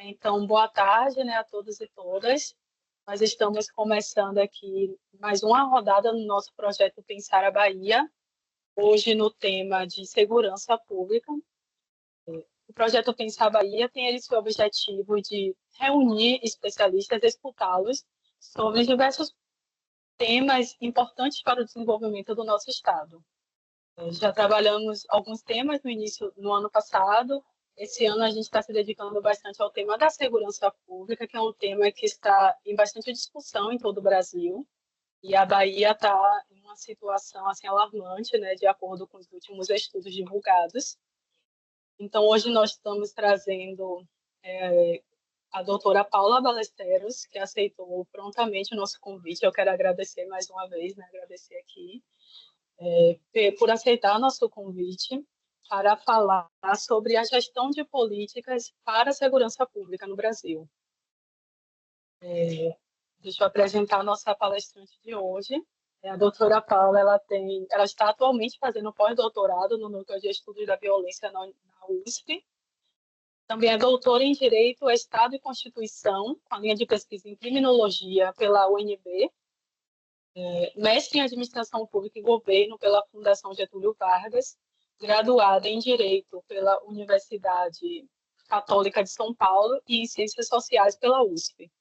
Então, boa tarde, né, a todos e todas. Nós estamos começando aqui mais uma rodada no nosso projeto Pensar a Bahia, hoje no tema de segurança pública. O projeto Pensar a Bahia tem esse objetivo de reunir especialistas e escutá-los sobre diversos temas importantes para o desenvolvimento do nosso Estado. Já trabalhamos alguns temas no ano passado. Esse ano a gente está se dedicando bastante ao tema da segurança pública, que é um tema que está em bastante discussão em todo o Brasil. E a Bahia está em uma situação assim alarmante, né, de acordo com os últimos estudos divulgados. Então, hoje nós estamos trazendo a doutora Paula Ballesteros, que aceitou prontamente o nosso convite. Eu quero agradecer mais uma vez, né, agradecer aqui por aceitar nosso convite para falar sobre a gestão de políticas para a segurança pública no Brasil. Deixa eu apresentar a nossa palestrante de hoje. A doutora Paula, ela está atualmente fazendo pós-doutorado no Núcleo de Estudos da Violência na USP. Também é doutora em Direito, Estado e Constituição, com a linha de pesquisa em Criminologia pela UNB. Mestre em Administração Pública e Governo pela Fundação Getúlio Vargas, graduada em Direito pela Universidade Católica de São Paulo e em Ciências Sociais pela USP.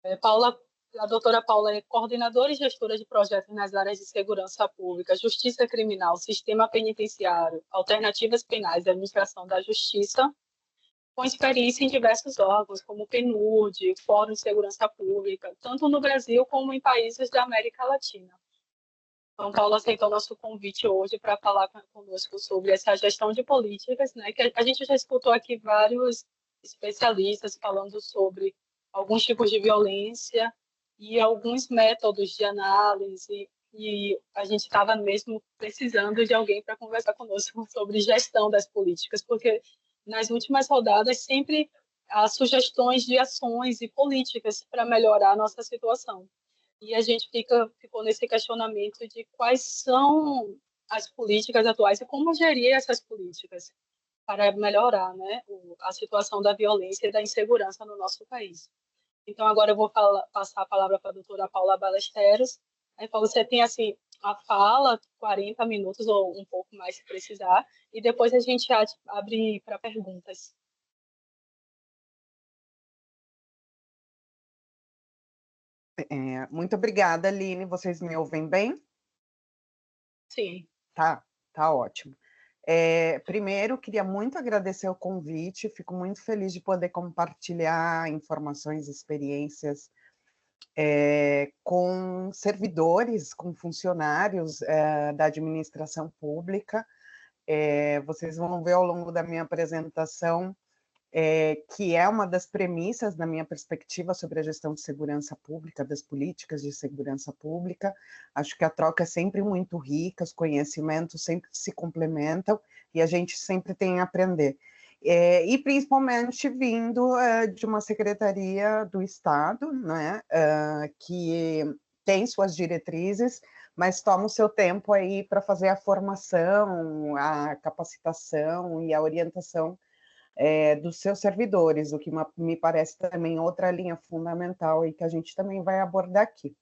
A doutora Paula é coordenadora e gestora de projetos nas áreas de segurança pública, justiça criminal, sistema penitenciário, alternativas penais e administração da justiça, com experiência em diversos órgãos, como o PNUD, Fórum de Segurança Pública, tanto no Brasil como em países da América Latina. Então, Paula aceitou nosso convite hoje para falar conosco sobre essa gestão de políticas, né? Que a gente já escutou aqui vários especialistas falando sobre alguns tipos de violência e alguns métodos de análise, e a gente estava mesmo precisando de alguém para conversar conosco sobre gestão das políticas, porque nas últimas rodadas sempre há sugestões de ações e políticas para melhorar a nossa situação. E a gente ficou nesse questionamento de quais são as políticas atuais e como gerir essas políticas para melhorar, né, a situação da violência e da insegurança no nosso país. Então, agora eu vou passar a palavra para a doutora Paula Ballesteros. Aí, você tem, assim, a fala, 40 minutos ou um pouco mais, se precisar, e depois a gente abre para perguntas. Muito obrigada, Aline. Vocês me ouvem bem? Sim. Tá ótimo. Primeiro, queria muito agradecer o convite, fico muito feliz de poder compartilhar informações, experiências com servidores, com funcionários da administração pública. Vocês vão ver ao longo da minha apresentação que é uma das premissas da minha perspectiva sobre a gestão de segurança pública, das políticas de segurança pública. Acho que a troca é sempre muito rica, os conhecimentos sempre se complementam e a gente sempre tem a aprender. E principalmente vindo de uma secretaria do Estado, né, que tem suas diretrizes, mas toma o seu tempo aí para fazer a formação, a capacitação e a orientação dos seus servidores, o que me parece também outra linha fundamental e que a gente também vai abordar aqui.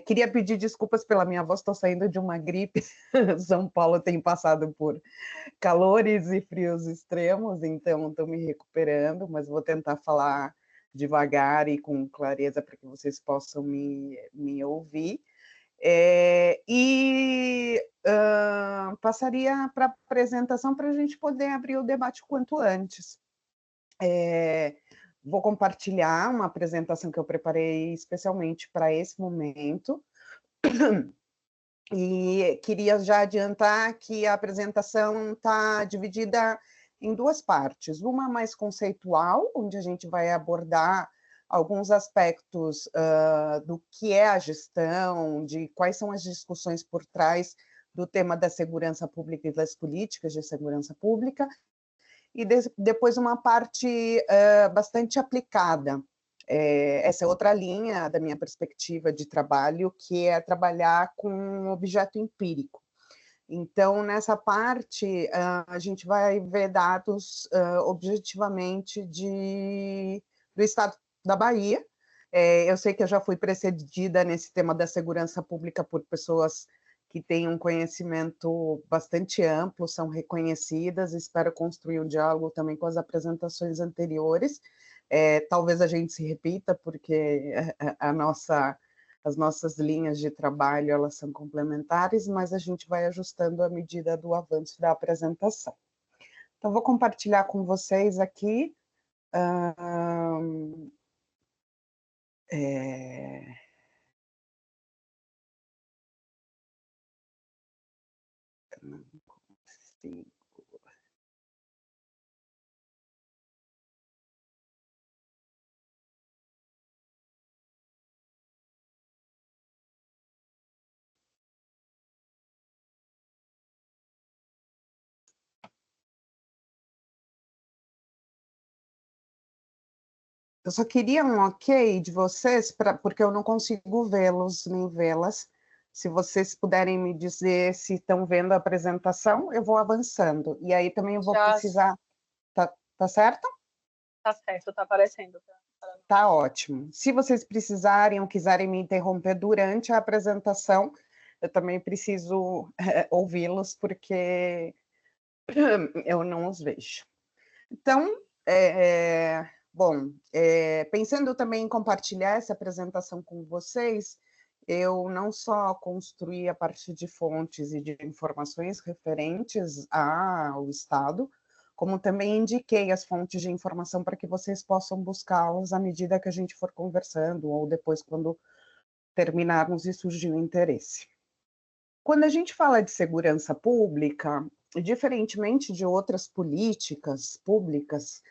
Queria pedir desculpas pela minha voz, estou saindo de uma gripe. São Paulo tem passado por calores e frios extremos, então estou me recuperando, mas vou tentar falar devagar e com clareza para que vocês possam me ouvir. Passaria para a apresentação para a gente poder abrir o debate o quanto antes. Vou compartilhar uma apresentação que eu preparei especialmente para esse momento, e queria já adiantar que a apresentação está dividida em duas partes, uma mais conceitual, onde a gente vai abordar alguns aspectos do que é a gestão, de quais são as discussões por trás do tema da segurança pública e das políticas de segurança pública, e depois uma parte bastante aplicada. Essa é outra linha da minha perspectiva de trabalho, que é trabalhar com um objeto empírico. Então, nessa parte, a gente vai ver dados objetivamente do Estado da Bahia. Eu sei que eu já fui precedida nesse tema da segurança pública por pessoas que têm um conhecimento bastante amplo, são reconhecidas, espero construir um diálogo também com as apresentações anteriores. Talvez a gente se repita, porque as nossas linhas de trabalho, elas são complementares, mas a gente vai ajustando à medida do avanço da apresentação. Então, vou compartilhar com vocês aqui não consigo. Eu só queria um ok de vocês, porque eu não consigo vê-los nem vê-las. Se vocês puderem me dizer se estão vendo a apresentação, eu vou avançando. E aí também eu vou precisar... Tá certo? Tá certo, tá aparecendo. Tá ótimo. Se vocês precisarem ou quiserem me interromper durante a apresentação, eu também preciso ouvi-los, porque eu não os vejo. Então, bom, pensando também em compartilhar essa apresentação com vocês, eu não só construí a partir de fontes e de informações referentes ao Estado, como também indiquei as fontes de informação para que vocês possam buscá-las à medida que a gente for conversando, ou depois, quando terminarmos e surgir o interesse. Quando a gente fala de segurança pública, diferentemente de outras políticas públicas,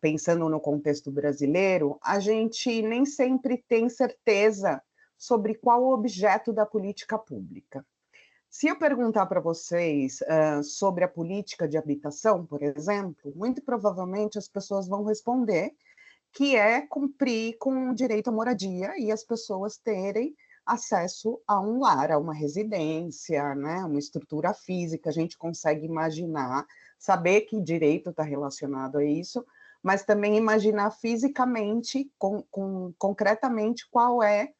pensando no contexto brasileiro, a gente nem sempre tem certeza sobre qual o objeto da política pública. Se eu perguntar para vocês sobre a política de habitação, por exemplo, muito provavelmente as pessoas vão responder que é cumprir com o direito à moradia e as pessoas terem acesso a um lar, a uma residência, né, uma estrutura física. A gente consegue imaginar, saber que direito está relacionado a isso, mas também imaginar fisicamente, concretamente, qual é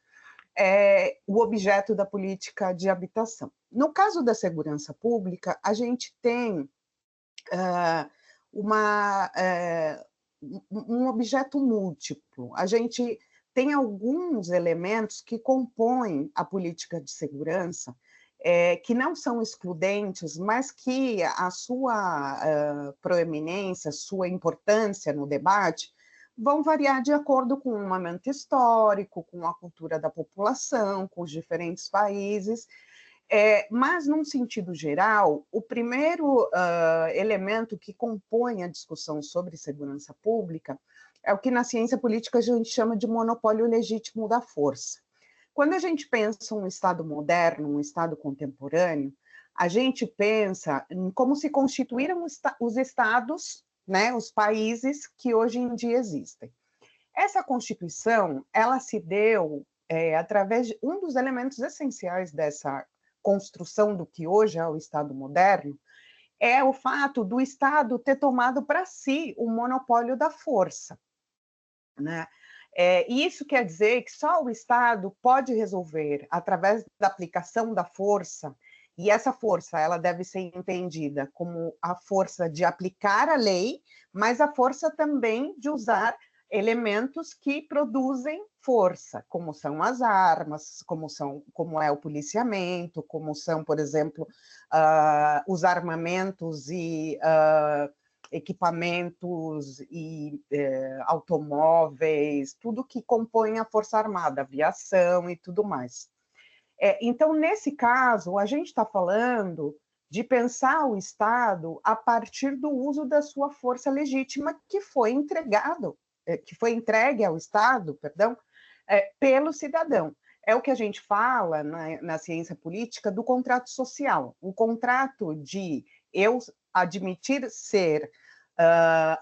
o objeto da política de habitação. No caso da segurança pública, a gente tem um objeto múltiplo. A gente tem alguns elementos que compõem a política de segurança, que não são excludentes, mas que a sua proeminência, a sua importância no debate, vão variar de acordo com o momento histórico, com a cultura da população, com os diferentes países. Mas, num sentido geral, o primeiro elemento que compõe a discussão sobre segurança pública é o que na ciência política a gente chama de monopólio legítimo da força. Quando a gente pensa um Estado moderno, um Estado contemporâneo, a gente pensa em como se constituíram os Estados, né, os países que hoje em dia existem. Essa Constituição, ela se deu através de um dos elementos essenciais dessa construção do que hoje é o Estado moderno, é o fato do Estado ter tomado para si o monopólio da força, né? E isso quer dizer que só o Estado pode resolver, através da aplicação da força, e essa força ela deve ser entendida como a força de aplicar a lei, mas a força também de usar elementos que produzem força, como são as armas, como é o policiamento, como são, por exemplo, os armamentos e equipamentos e automóveis, tudo que compõe a Força Armada, aviação e tudo mais. Então, nesse caso, a gente está falando de pensar o Estado a partir do uso da sua força legítima que foi entregue ao Estado, pelo cidadão. É o que a gente fala na ciência política do contrato social. O contrato de eu admitir ser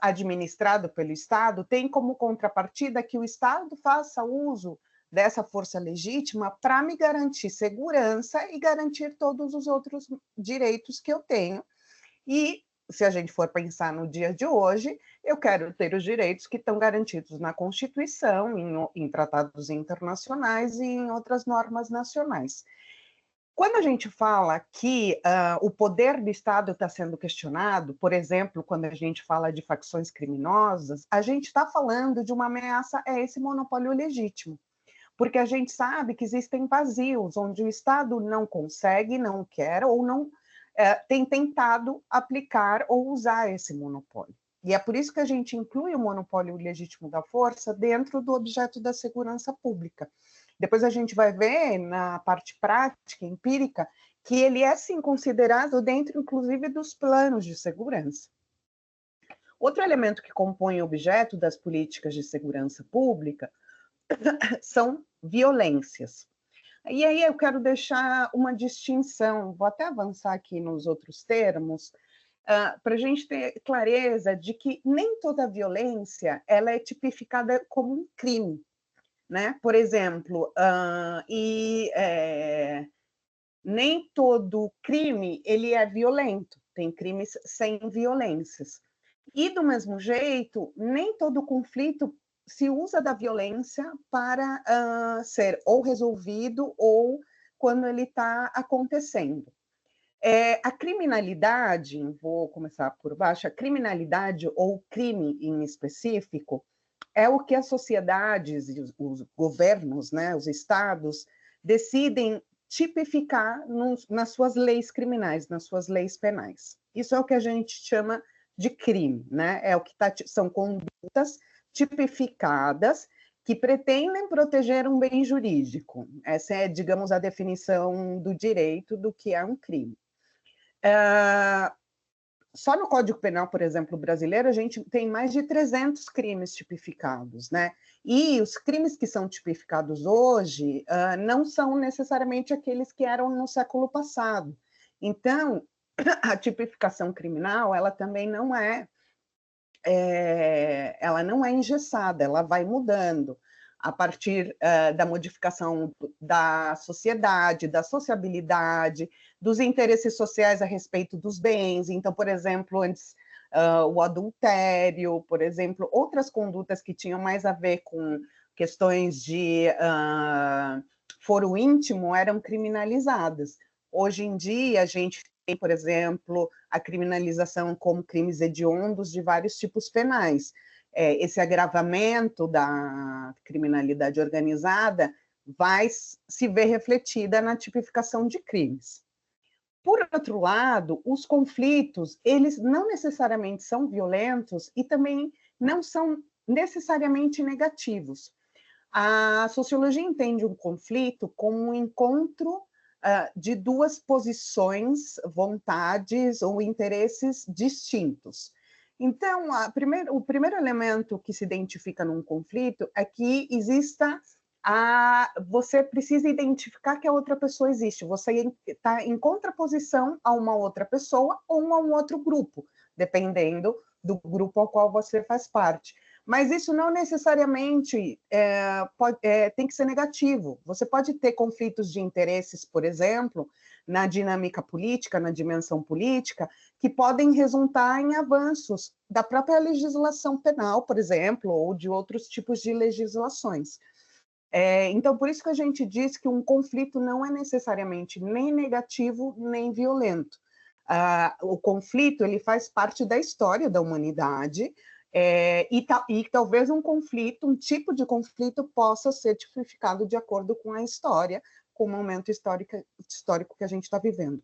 administrado pelo Estado tem como contrapartida que o Estado faça uso dessa força legítima para me garantir segurança e garantir todos os outros direitos que eu tenho. E, se a gente for pensar no dia de hoje, eu quero ter os direitos que estão garantidos na Constituição, em tratados internacionais e em outras normas nacionais. Quando a gente fala que o poder do Estado está sendo questionado, por exemplo, quando a gente fala de facções criminosas, a gente está falando de uma ameaça a esse monopólio legítimo, porque a gente sabe que existem vazios onde o Estado não consegue, não quer ou não tem tentado aplicar ou usar esse monopólio. E é por isso que a gente inclui o monopólio legítimo da força dentro do objeto da segurança pública. Depois a gente vai ver, na parte prática, empírica, que ele é, sim, considerado dentro, inclusive, dos planos de segurança. Outro elemento que compõe o objeto das políticas de segurança pública são violências. E aí eu quero deixar uma distinção, vou até avançar aqui nos outros termos, para a gente ter clareza de que nem toda violência ela é tipificada como um crime. Né? Por exemplo, nem todo crime ele é violento, tem crimes sem violências. E, do mesmo jeito, nem todo conflito se usa da violência para ser ou resolvido ou quando ele está acontecendo. A criminalidade, vou começar por baixo, a criminalidade ou crime em específico, é o que as sociedades e os governos, né, os estados, decidem tipificar nas suas leis criminais, nas suas leis penais. Isso é o que a gente chama de crime, né? É o que são condutas tipificadas que pretendem proteger um bem jurídico. Essa é, digamos, a definição do direito do que é um crime. Só no Código Penal, por exemplo, brasileiro, a gente tem mais de 300 crimes tipificados, né? E os crimes que são tipificados hoje não são necessariamente aqueles que eram no século passado. Então, a tipificação criminal, ela também ela não é engessada, ela vai mudando a partir da modificação da sociedade, da sociabilidade, dos interesses sociais a respeito dos bens. Então, por exemplo, antes o adultério, por exemplo, outras condutas que tinham mais a ver com questões de foro íntimo eram criminalizadas. Hoje em dia, a gente tem, por exemplo, a criminalização como crimes hediondos de vários tipos penais. Esse agravamento da criminalidade organizada vai se ver refletida na tipificação de crimes. Por outro lado, os conflitos, eles não necessariamente são violentos e também não são necessariamente negativos. A sociologia entende um conflito como um encontro de duas posições, vontades ou interesses distintos. Então, o primeiro elemento que se identifica num conflito é que você precisa identificar que a outra pessoa existe, você está em contraposição a uma outra pessoa ou a um outro grupo, dependendo do grupo ao qual você faz parte. Mas isso não necessariamente tem que ser negativo. Você pode ter conflitos de interesses, por exemplo, na dinâmica política, na dimensão política, que podem resultar em avanços da própria legislação penal, por exemplo, ou de outros tipos de legislações. Então, por isso que a gente diz que um conflito não é necessariamente nem negativo, nem violento. O conflito ele faz parte da história da humanidade, e talvez um tipo de conflito possa ser tipificado de acordo com a história, com o momento histórico que a gente está vivendo.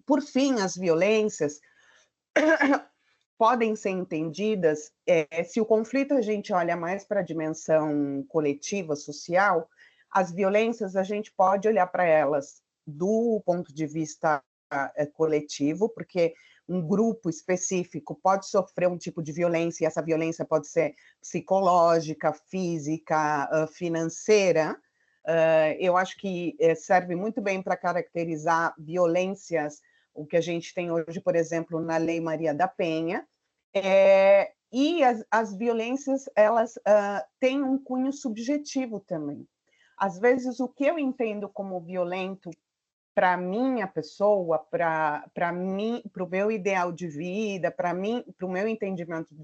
Por fim, as violências podem ser entendidas, se o conflito a gente olha mais para a dimensão coletiva, social, as violências a gente pode olhar para elas do ponto de vista coletivo, porque um grupo específico pode sofrer um tipo de violência, e essa violência pode ser psicológica, física, financeira. Eu acho que serve muito bem para caracterizar violências, o que a gente tem hoje, por exemplo, na Lei Maria da Penha, e as violências, elas têm um cunho subjetivo também. às vezes o que eu entendo como violento para minha pessoa, para mim, para o meu ideal de vida, para mim, para o meu entendimento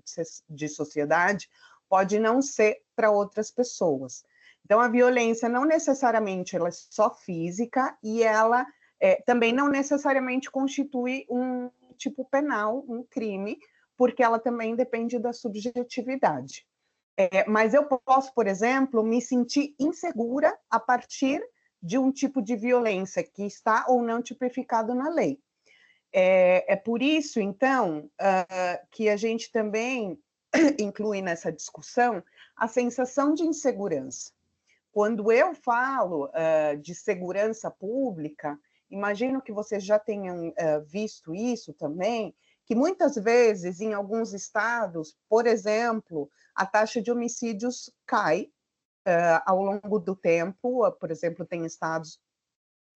de sociedade, pode não ser para outras pessoas. Então, a violência não necessariamente ela é só física e ela também não necessariamente constitui um tipo penal, um crime, porque ela também depende da subjetividade. Mas eu posso, por exemplo, me sentir insegura a partir de um tipo de violência que está ou não tipificado na lei. Por isso, então, que a gente também inclui nessa discussão a sensação de insegurança. Quando eu falo de segurança pública, imagino que vocês já tenham visto isso também, que muitas vezes, em alguns estados, por exemplo, a taxa de homicídios cai ao longo do tempo. Por exemplo, tem estados,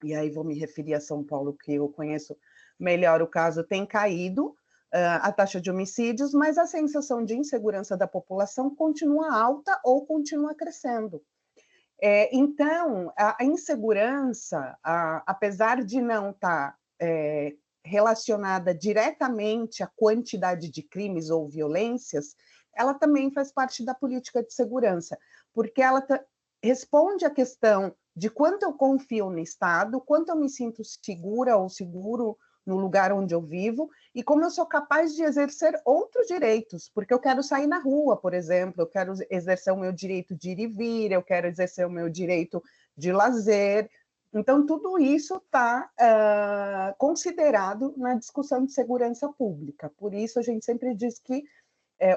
e aí vou me referir a São Paulo, que eu conheço melhor o caso, tem caído a taxa de homicídios, mas a sensação de insegurança da população continua alta ou continua crescendo. Então, a insegurança, apesar de não estar relacionada diretamente à quantidade de crimes ou violências, ela também faz parte da política de segurança, porque ela responde à questão de quanto eu confio no Estado, quanto eu me sinto segura ou seguro no lugar onde eu vivo, e como eu sou capaz de exercer outros direitos, porque eu quero sair na rua, por exemplo, eu quero exercer o meu direito de ir e vir, eu quero exercer o meu direito de lazer. Então, tudo isso está considerado na discussão de segurança pública. Por isso, a gente sempre diz que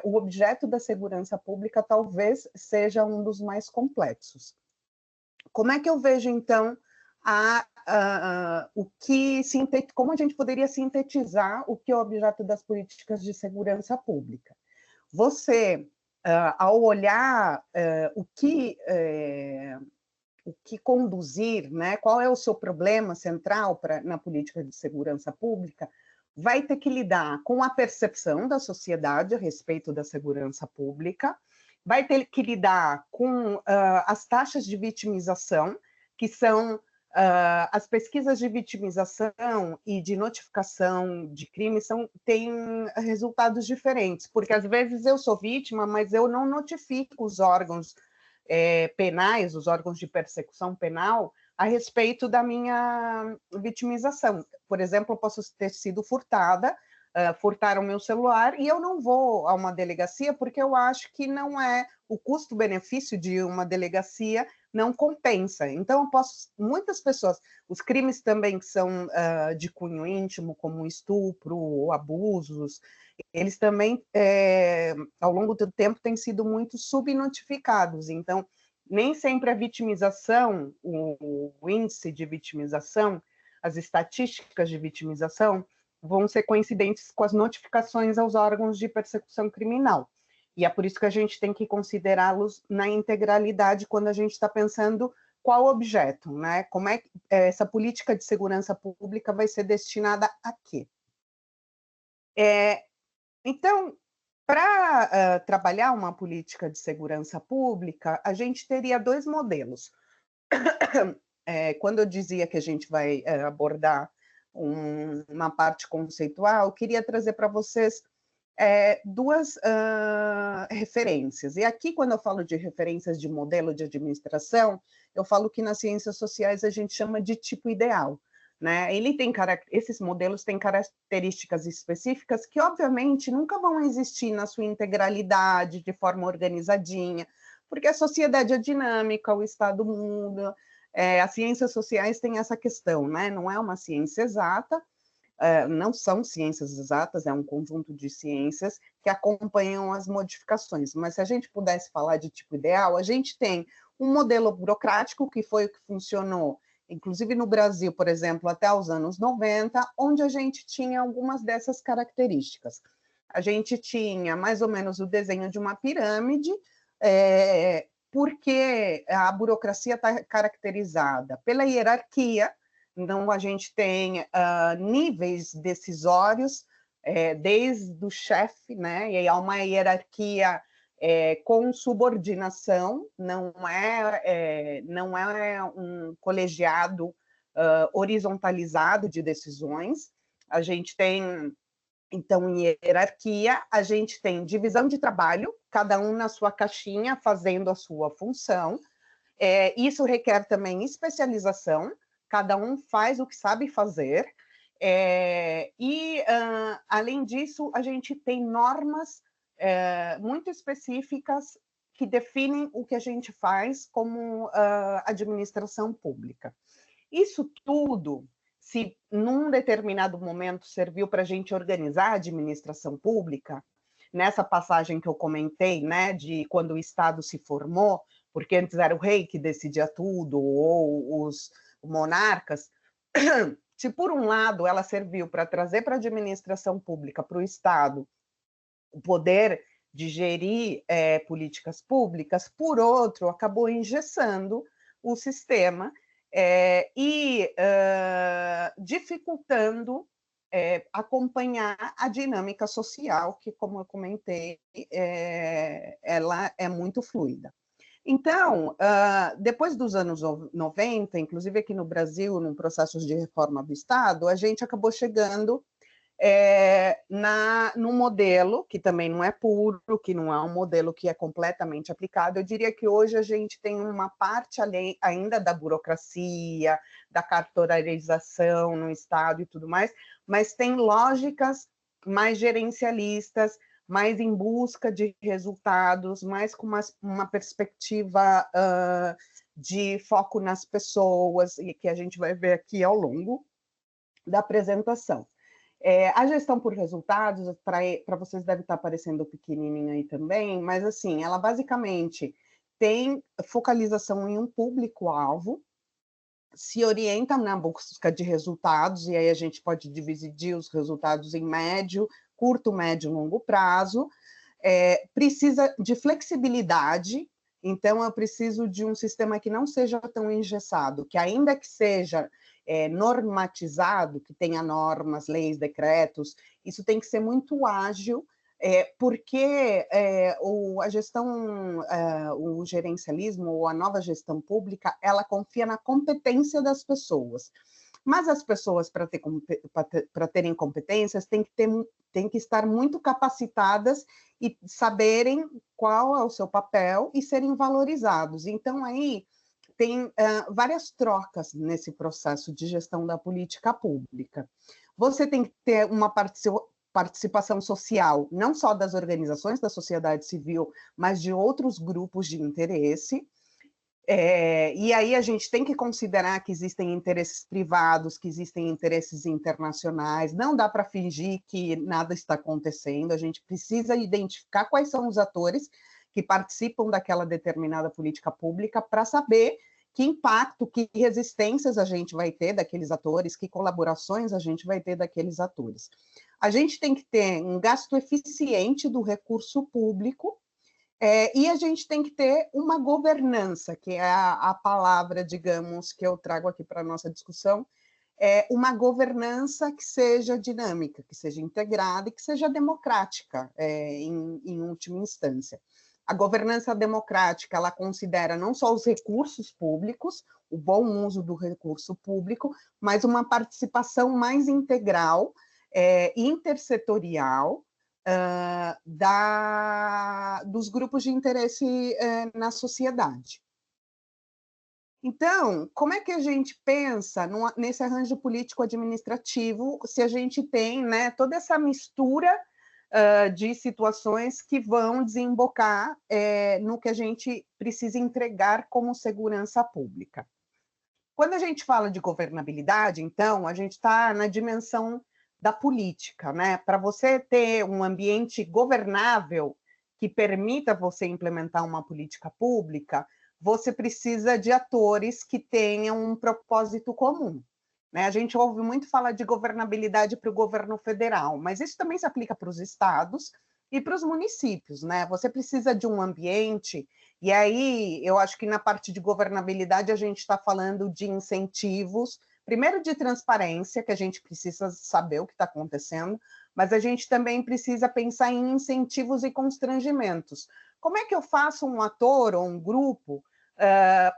o objeto da segurança pública talvez seja um dos mais complexos. Como é que eu vejo, então, como a gente poderia sintetizar o que é o objeto das políticas de segurança pública? Você, ao olhar o que conduzir, né, qual é o seu problema central na política de segurança pública, vai ter que lidar com a percepção da sociedade a respeito da segurança pública, vai ter que lidar com as taxas de vitimização, que são as pesquisas de vitimização e de notificação de crimes têm resultados diferentes, porque às vezes eu sou vítima, mas eu não notifico os órgãos penais, os órgãos de persecução penal, a respeito da minha vitimização. Por exemplo, eu posso ter sido furtada, furtaram meu celular e eu não vou a uma delegacia porque eu acho que não é o custo-benefício de uma delegacia não compensa. Então, muitas pessoas, os crimes também que são de cunho íntimo, como estupro ou abusos, eles também, ao longo do tempo, têm sido muito subnotificados. Então, nem sempre a vitimização, o índice de vitimização, as estatísticas de vitimização, vão ser coincidentes com as notificações aos órgãos de persecução criminal. E é por isso que a gente tem que considerá-los na integralidade quando a gente está pensando qual objeto, né? Como é que essa política de segurança pública vai ser destinada a quê? Então, para trabalhar uma política de segurança pública, a gente teria dois modelos. Quando eu dizia que a gente vai abordar uma parte conceitual, eu queria trazer para vocês duas referências. E aqui, quando eu falo de referências de modelo de administração, eu falo que nas ciências sociais a gente chama de tipo ideal. Né? Esses modelos têm características específicas que, obviamente, nunca vão existir na sua integralidade, de forma organizadinha, porque a sociedade é dinâmica, o Estado muda, as ciências sociais têm essa questão, né? Não é uma ciência exata, não são ciências exatas, é um conjunto de ciências que acompanham as modificações. Mas se a gente pudesse falar de tipo ideal, a gente tem um modelo burocrático, que foi o que funcionou, inclusive no Brasil, por exemplo, até os anos 90, onde a gente tinha algumas dessas características. A gente tinha mais ou menos o desenho de uma pirâmide, porque a burocracia está caracterizada pela hierarquia. Então, a gente tem níveis decisórios, desde o chefe, né? E há uma hierarquia com subordinação, não é um colegiado horizontalizado de decisões. A gente tem, então, hierarquia, a gente tem divisão de trabalho, cada um na sua caixinha, fazendo a sua função. Isso requer também especialização, cada um faz o que sabe fazer. Além disso, a gente tem normas muito específicas que definem o que a gente faz como administração pública. Isso tudo, se num determinado momento serviu para a gente organizar a administração pública, nessa passagem que eu comentei, né, de quando o Estado se formou, porque antes era o rei que decidia tudo, ou os monarcas, se por um lado ela serviu para trazer para a administração pública, para o Estado, o poder de gerir políticas públicas, por outro, acabou engessando o sistema dificultando acompanhar a dinâmica social, que, como eu comentei, ela é muito fluida. Então, depois dos anos 90, inclusive aqui no Brasil, num processo de reforma do Estado, a gente acabou chegando no modelo, que também não é puro, que não é um modelo que é completamente aplicado. Eu diria que hoje a gente tem uma parte ainda da burocracia, da cartorarização no Estado e tudo mais, mas tem lógicas mais gerencialistas, mais em busca de resultados, mais com uma perspectiva de foco nas pessoas, e que a gente vai ver aqui ao longo da apresentação. A gestão por resultados, para vocês deve estar aparecendo pequenininho aí também, mas assim, ela basicamente tem focalização em um público-alvo, se orienta na busca de resultados, e aí a gente pode dividir os resultados em médio, curto, médio e longo prazo, precisa de flexibilidade, então eu preciso de um sistema que não seja tão engessado, que ainda que seja normatizado, que tenha normas, leis, decretos, isso tem que ser muito ágil, porque a gestão, o gerencialismo ou a nova gestão pública, ela confia na competência das pessoas. Mas as pessoas, para terem competências, têm que estar muito capacitadas e saberem qual é o seu papel e serem valorizados. Então, aí tem várias trocas nesse processo de gestão da política pública. Você tem que ter uma participação social, não só das organizações da sociedade civil, mas de outros grupos de interesse. E aí a gente tem que considerar que existem interesses privados, que existem interesses internacionais, não dá para fingir que nada está acontecendo, a gente precisa identificar quais são os atores que participam daquela determinada política pública para saber que impacto, que resistências a gente vai ter daqueles atores, que colaborações a gente vai ter daqueles atores. A gente tem que ter um gasto eficiente do recurso público, e a gente tem que ter uma governança, que é a palavra, digamos, que eu trago aqui para a nossa discussão, uma governança que seja dinâmica, que seja integrada e que seja democrática, em última instância. A governança democrática, ela considera não só os recursos públicos, o bom uso do recurso público, mas uma participação mais integral, intersetorial, dos grupos de interesse na sociedade. Então, como é que a gente pensa nesse arranjo político-administrativo se a gente tem, né, toda essa mistura de situações que vão desembocar no que a gente precisa entregar como segurança pública? Quando a gente fala de governabilidade, então, a gente está na dimensão da política, né? Para você ter um ambiente governável que permita você implementar uma política pública, você precisa de atores que tenham um propósito comum. Né? A gente ouve muito falar de governabilidade para o governo federal, mas isso também se aplica para os estados e para os municípios. Né? Você precisa de um ambiente, e aí eu acho que na parte de governabilidade a gente está falando de incentivos, primeiro de transparência, que a gente precisa saber o que está acontecendo, mas a gente também precisa pensar em incentivos e constrangimentos. como é que eu faço um ator ou um grupo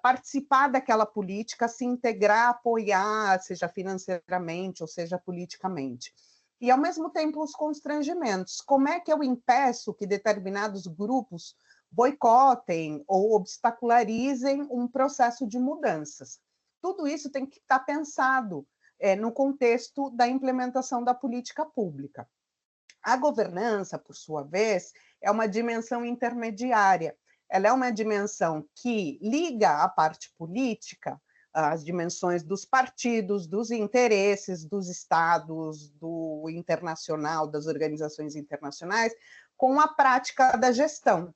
participar daquela política, se integrar, apoiar, seja financeiramente ou seja politicamente. E, ao mesmo tempo, os constrangimentos. Como é que eu impeço que determinados grupos boicotem ou obstacularizem um processo de mudanças? Tudo isso tem que estar pensado no contexto da implementação da política pública. A governança, por sua vez, é uma dimensão intermediária. Ela é uma dimensão que liga a parte política, as dimensões dos partidos, dos interesses dos estados, do internacional, das organizações internacionais, com a prática da gestão.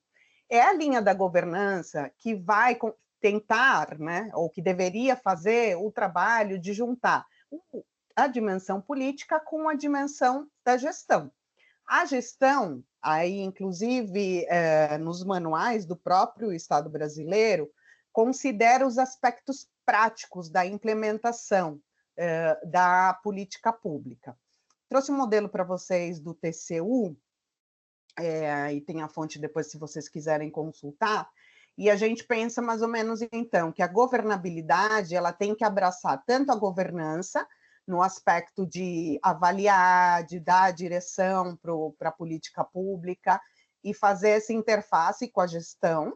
É a linha da governança que vai tentar, né, ou que deveria fazer o trabalho de juntar a dimensão política com a dimensão da gestão. A gestão, aí, inclusive, nos manuais do próprio Estado brasileiro, considera os aspectos práticos da implementação da política pública. Trouxe um modelo para vocês do TCU, e tem a fonte depois, se vocês quiserem consultar, e a gente pensa mais ou menos, então, que a governabilidade ela tem que abraçar tanto a governança, no aspecto de avaliar, de dar direção para a política pública e fazer essa interface com a gestão,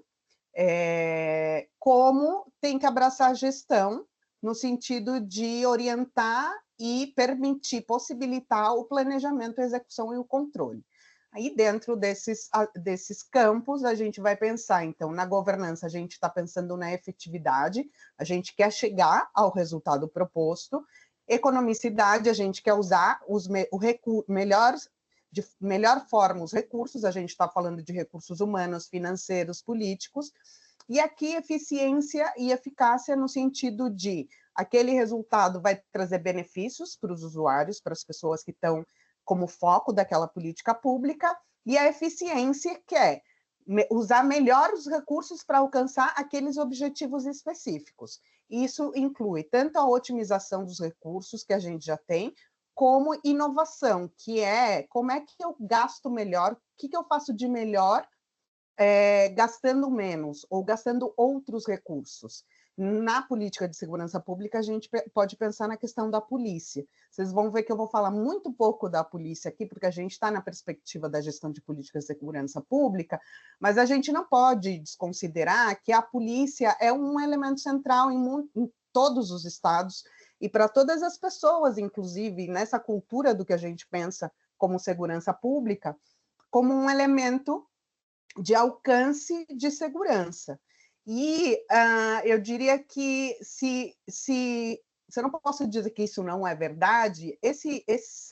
como tem que abraçar a gestão no sentido de orientar e permitir, possibilitar o planejamento, a execução e o controle. Aí, dentro desses campos, a gente vai pensar, então, na governança, a gente está pensando na efetividade, a gente quer chegar ao resultado proposto. Economicidade, a gente quer usar de melhor forma os recursos, a gente está falando de recursos humanos, financeiros, políticos, e aqui eficiência e eficácia no sentido de aquele resultado vai trazer benefícios para os usuários, para as pessoas que estão como foco daquela política pública, e a eficiência que é usar melhor os recursos para alcançar aqueles objetivos específicos. Isso inclui tanto a otimização dos recursos que a gente já tem, como inovação, que é como é que eu gasto melhor, o que eu faço de melhor gastando menos ou gastando outros recursos. Na política de segurança pública, a gente pode pensar na questão da polícia. Vocês vão ver que eu vou falar muito pouco da polícia aqui, porque a gente está na perspectiva da gestão de política de segurança pública, mas a gente não pode desconsiderar que a polícia é um elemento central em todos os estados e para todas as pessoas, inclusive nessa cultura do que a gente pensa como segurança pública, como um elemento de alcance de segurança. E eu diria que se eu não posso dizer que isso não é verdade,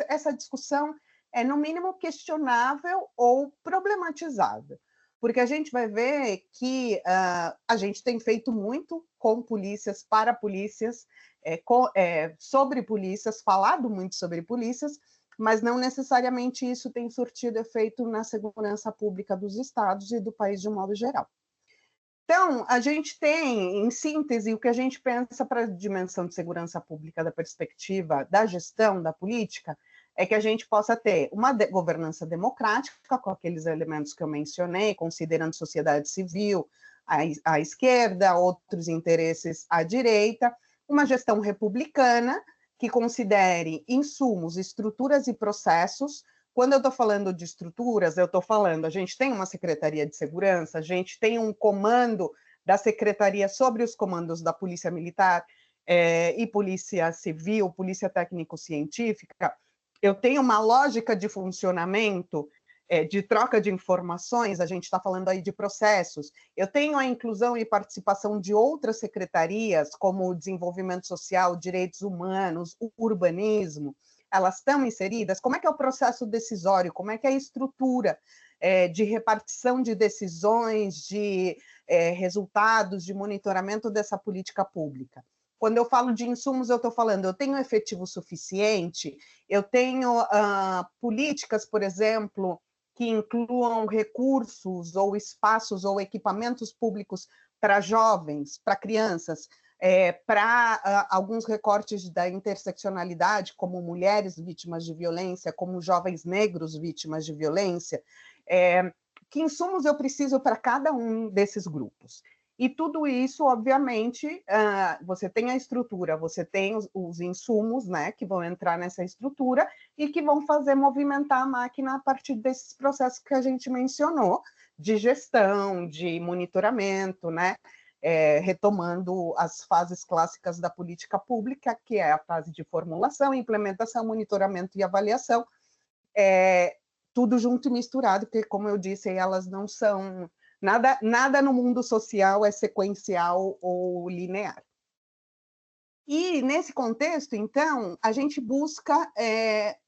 essa discussão é, no mínimo, questionável ou problematizável, porque a gente vai ver que a gente tem feito muito com polícias, para polícias, sobre polícias, falado muito sobre polícias, mas não necessariamente isso tem surtido efeito na segurança pública dos estados e do país de um modo geral. Então, a gente tem, em síntese, o que a gente pensa para a dimensão de segurança pública da perspectiva da gestão da política, é que a gente possa ter uma governança democrática, com aqueles elementos que eu mencionei, considerando sociedade civil à esquerda, outros interesses à direita, uma gestão republicana, que considere insumos, estruturas e processos. Quando eu estou falando de estruturas, eu estou falando, a gente tem uma Secretaria de Segurança, a gente tem um comando da Secretaria sobre os comandos da Polícia Militar e Polícia Civil, Polícia Técnico-Científica. Eu tenho uma lógica de funcionamento, de troca de informações, a gente está falando aí de processos. Eu tenho a inclusão e participação de outras secretarias, como o desenvolvimento social, direitos humanos, o urbanismo, elas estão inseridas? Como é que é o processo decisório? Como é que é a estrutura de repartição de decisões, de resultados, de monitoramento dessa política pública? Quando eu falo de insumos, eu estou falando, eu tenho efetivo suficiente, eu tenho políticas, por exemplo, que incluam recursos ou espaços ou equipamentos públicos para jovens, para crianças, para alguns recortes da interseccionalidade, como mulheres vítimas de violência, como jovens negros vítimas de violência, que insumos eu preciso para cada um desses grupos. E tudo isso, obviamente, você tem a estrutura, você tem os insumos, né, que vão entrar nessa estrutura e que vão fazer movimentar a máquina a partir desses processos que a gente mencionou, de gestão, de monitoramento, né, retomando as fases clássicas da política pública, que é a fase de formulação, implementação, monitoramento e avaliação, tudo junto e misturado, porque, como eu disse, elas não são... Nada no mundo social é sequencial ou linear. E, nesse contexto, então, a gente busca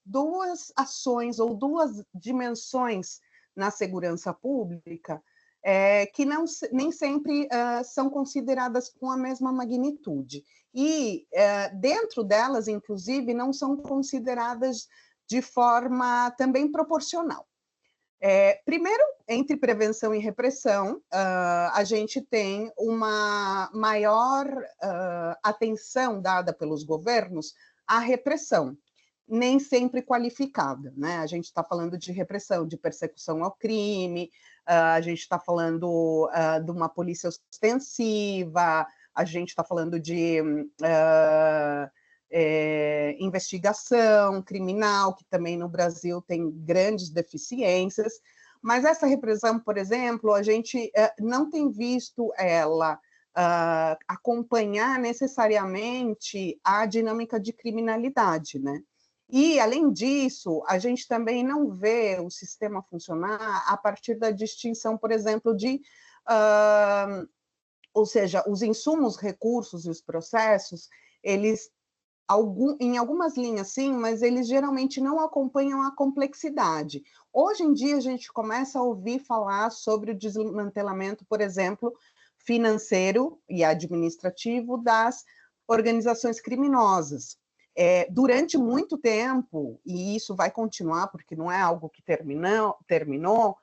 duas ações ou duas dimensões na segurança pública que nem sempre são consideradas com a mesma magnitude. E, dentro delas, inclusive, não são consideradas de forma também proporcional. Primeiro, entre prevenção e repressão, a gente tem uma maior atenção dada pelos governos à repressão, nem sempre qualificada, né? A gente está falando de repressão, de persecução ao crime, a gente está falando de uma polícia ostensiva, a gente está falando de investigação criminal, que também no Brasil tem grandes deficiências, mas essa repressão, por exemplo, a gente não tem visto ela acompanhar necessariamente a dinâmica de criminalidade, né? E, além disso, a gente também não vê o sistema funcionar a partir da distinção, por exemplo, ou seja, os insumos, recursos e os processos, eles em algumas linhas, sim, mas eles geralmente não acompanham a complexidade. Hoje em dia, a gente começa a ouvir falar sobre o desmantelamento, por exemplo, financeiro e administrativo das organizações criminosas. Durante muito tempo, e isso vai continuar, porque não é algo que terminou,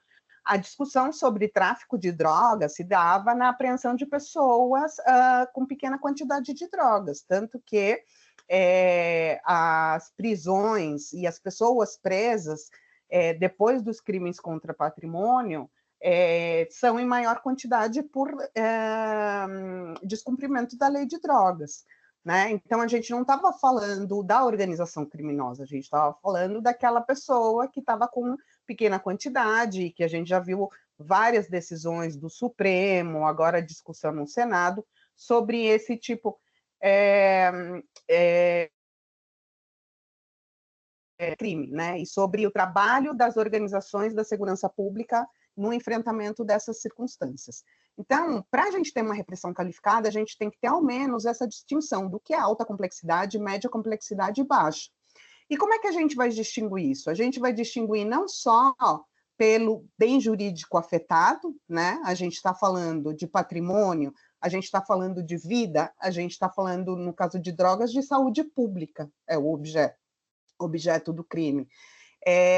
a discussão sobre tráfico de drogas se dava na apreensão de pessoas com pequena quantidade de drogas, tanto que as prisões e as pessoas presas depois dos crimes contra patrimônio são em maior quantidade por descumprimento da lei de drogas, né? Então, a gente não estava falando da organização criminosa, a gente estava falando daquela pessoa que estava com pequena quantidade, que a gente já viu várias decisões do Supremo, agora a discussão no Senado, sobre esse tipo crime, né? E sobre o trabalho das organizações da segurança pública no enfrentamento dessas circunstâncias. Então, para a gente ter uma repressão qualificada, a gente tem que ter ao menos essa distinção do que é alta complexidade, média complexidade e baixa. E como é que a gente vai distinguir isso? A gente vai distinguir não só pelo bem jurídico afetado, né? A gente está falando de patrimônio, a gente está falando de vida, a gente está falando, no caso de drogas, de saúde pública, é o objeto do crime.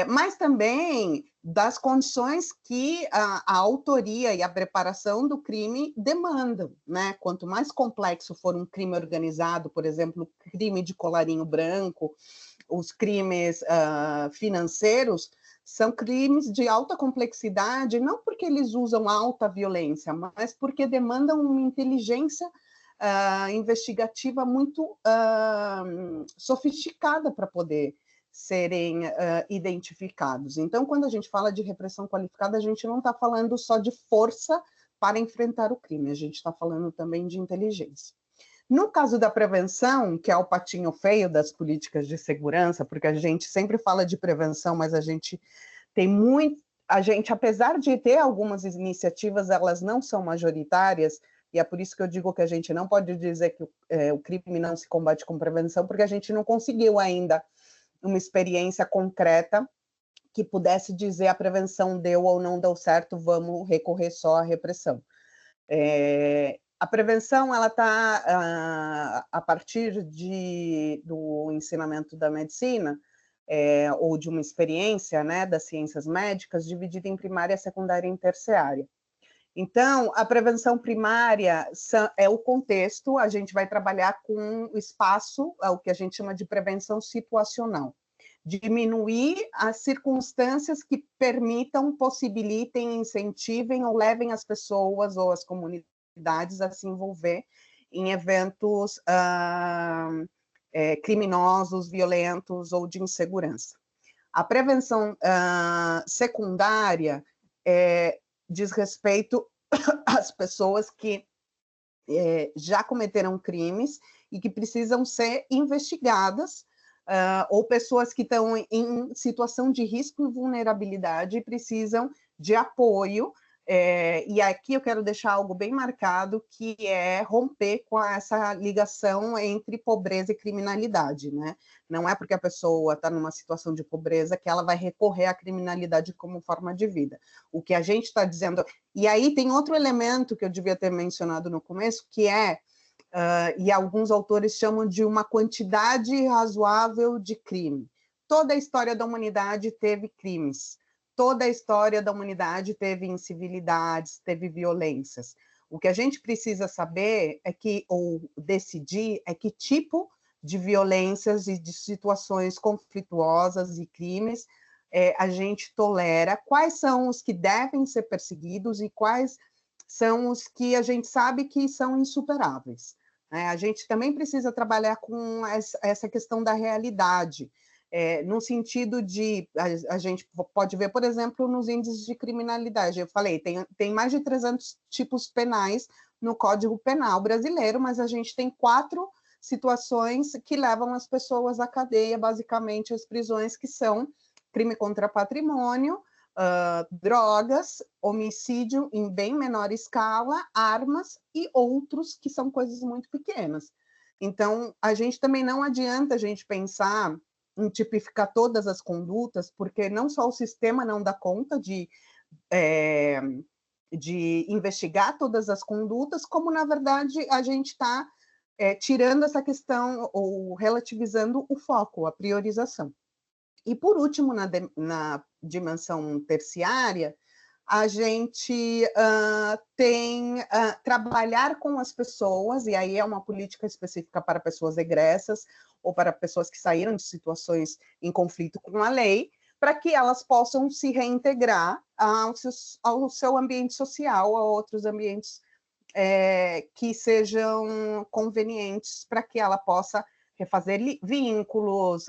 Mas também das condições que a autoria e a preparação do crime demandam, né? Quanto mais complexo for um crime organizado, por exemplo, crime de colarinho branco, os crimes financeiros, são crimes de alta complexidade, não porque eles usam alta violência, mas porque demandam uma inteligência investigativa muito sofisticada para poder serem identificados. Então, quando a gente fala de repressão qualificada, a gente não está falando só de força para enfrentar o crime, a gente está falando também de inteligência. No caso da prevenção, que é o patinho feio das políticas de segurança, porque a gente sempre fala de prevenção, mas a gente tem apesar de ter algumas iniciativas, elas não são majoritárias, e é por isso que eu digo que a gente não pode dizer que o crime não se combate com prevenção, porque a gente não conseguiu ainda uma experiência concreta que pudesse dizer a prevenção deu ou não deu certo, vamos recorrer só à repressão. A prevenção ela está a partir do ensinamento da medicina ou de uma experiência, né, das ciências médicas dividida em primária, secundária e terciária. Então, a prevenção primária é o contexto, a gente vai trabalhar com o espaço, o que a gente chama de prevenção situacional. diminuir as circunstâncias que permitam, possibilitem, incentivem ou levem as pessoas ou as comunidades a se envolver em eventos criminosos, violentos ou de insegurança. A prevenção secundária diz respeito às pessoas que já cometeram crimes e que precisam ser investigadas, ou pessoas que estão em situação de risco e vulnerabilidade e precisam de apoio. E aqui eu quero deixar algo bem marcado, que é romper com essa ligação entre pobreza e criminalidade, né? Não é porque a pessoa está numa situação de pobreza que ela vai recorrer à criminalidade como forma de vida. O que a gente está dizendo... E aí tem outro elemento que eu devia ter mencionado no começo, que e alguns autores chamam de uma quantidade razoável de crime. Toda a história da humanidade teve crimes. Toda a história da humanidade teve incivilidades, teve violências. O que a gente precisa saber ou decidir é que tipo de violências e de situações conflituosas e crimes a gente tolera, quais são os que devem ser perseguidos e quais são os que a gente sabe que são insuperáveis. A gente também precisa trabalhar com essa questão da realidade, no sentido de, a gente pode ver, por exemplo, nos índices de criminalidade. Eu falei, tem mais de 300 tipos penais no Código Penal brasileiro, mas a gente tem 4 situações que levam as pessoas à cadeia, basicamente as prisões, que são crime contra patrimônio, drogas, homicídio em bem menor escala, armas e outros que são coisas muito pequenas. Então, a gente também não adianta a gente pensar em tipificar todas as condutas, porque não só o sistema não dá conta de investigar todas as condutas, como, na verdade, a gente está tirando essa questão ou relativizando o foco, a priorização. E, por último, na dimensão terciária, a gente tem trabalhar com as pessoas, e aí é uma política específica para pessoas egressas ou para pessoas que saíram de situações em conflito com a lei, para que elas possam se reintegrar ao seu ambiente social, a outros ambientes que sejam convenientes para que ela possa refazer vínculos,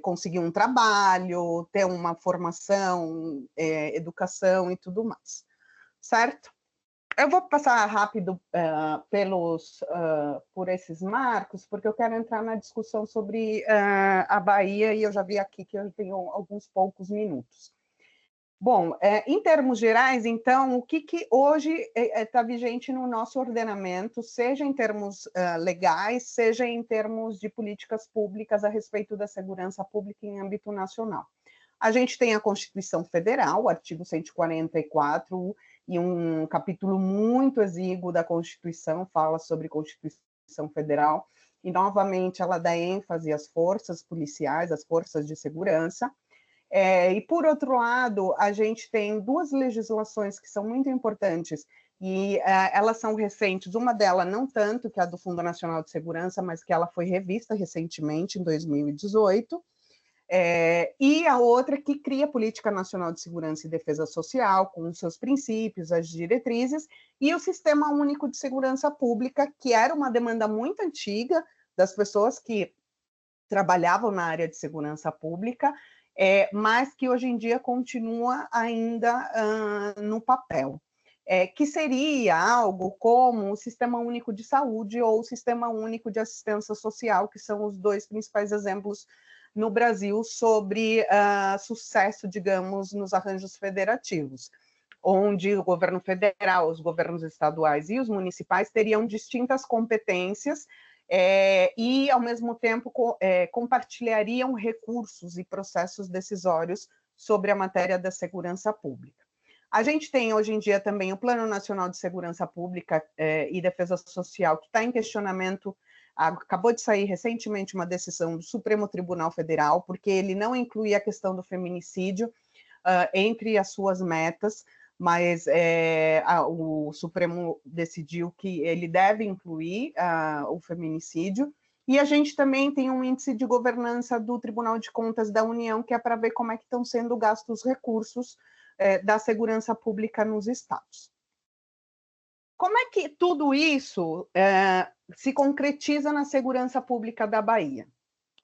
conseguir um trabalho, ter uma formação, educação e tudo mais, certo? Eu vou passar rápido por esses marcos, porque eu quero entrar na discussão sobre a Bahia, e eu já vi aqui que eu tenho alguns poucos minutos. Bom, em termos gerais, então, o que hoje está vigente no nosso ordenamento, seja em termos legais, seja em termos de políticas públicas a respeito da segurança pública em âmbito nacional? A gente tem a Constituição Federal, o artigo 144, e um capítulo muito exíguo da Constituição fala sobre Constituição Federal, e, novamente, ela dá ênfase às forças policiais, às forças de segurança. E, por outro lado, a gente tem 2 legislações que são muito importantes, e elas são recentes. Uma delas, não tanto, que é a do Fundo Nacional de Segurança, mas que ela foi revista recentemente, em 2018, e a outra que cria a Política Nacional de Segurança e Defesa Social, com os seus princípios, as diretrizes, e o Sistema Único de Segurança Pública, que era uma demanda muito antiga das pessoas que trabalhavam na área de segurança pública, mas que hoje em dia continua ainda no papel, que seria algo como o Sistema Único de Saúde ou o Sistema Único de Assistência Social, que são os 2 principais exemplos no Brasil sobre sucesso, digamos, nos arranjos federativos, onde o governo federal, os governos estaduais e os municipais teriam distintas competências e, ao mesmo tempo, compartilhariam recursos e processos decisórios sobre a matéria da segurança pública. A gente tem, hoje em dia, também o Plano Nacional de Segurança Pública e Defesa Social, que está em questionamento. Acabou de sair recentemente uma decisão do Supremo Tribunal Federal, porque ele não inclui a questão do feminicídio entre as suas metas, mas o Supremo decidiu que ele deve incluir o feminicídio, E a gente também tem um índice de governança do Tribunal de Contas da União, que é para ver como é que estão sendo gastos os recursos da segurança pública nos estados. Como é que tudo isso se concretiza na segurança pública da Bahia?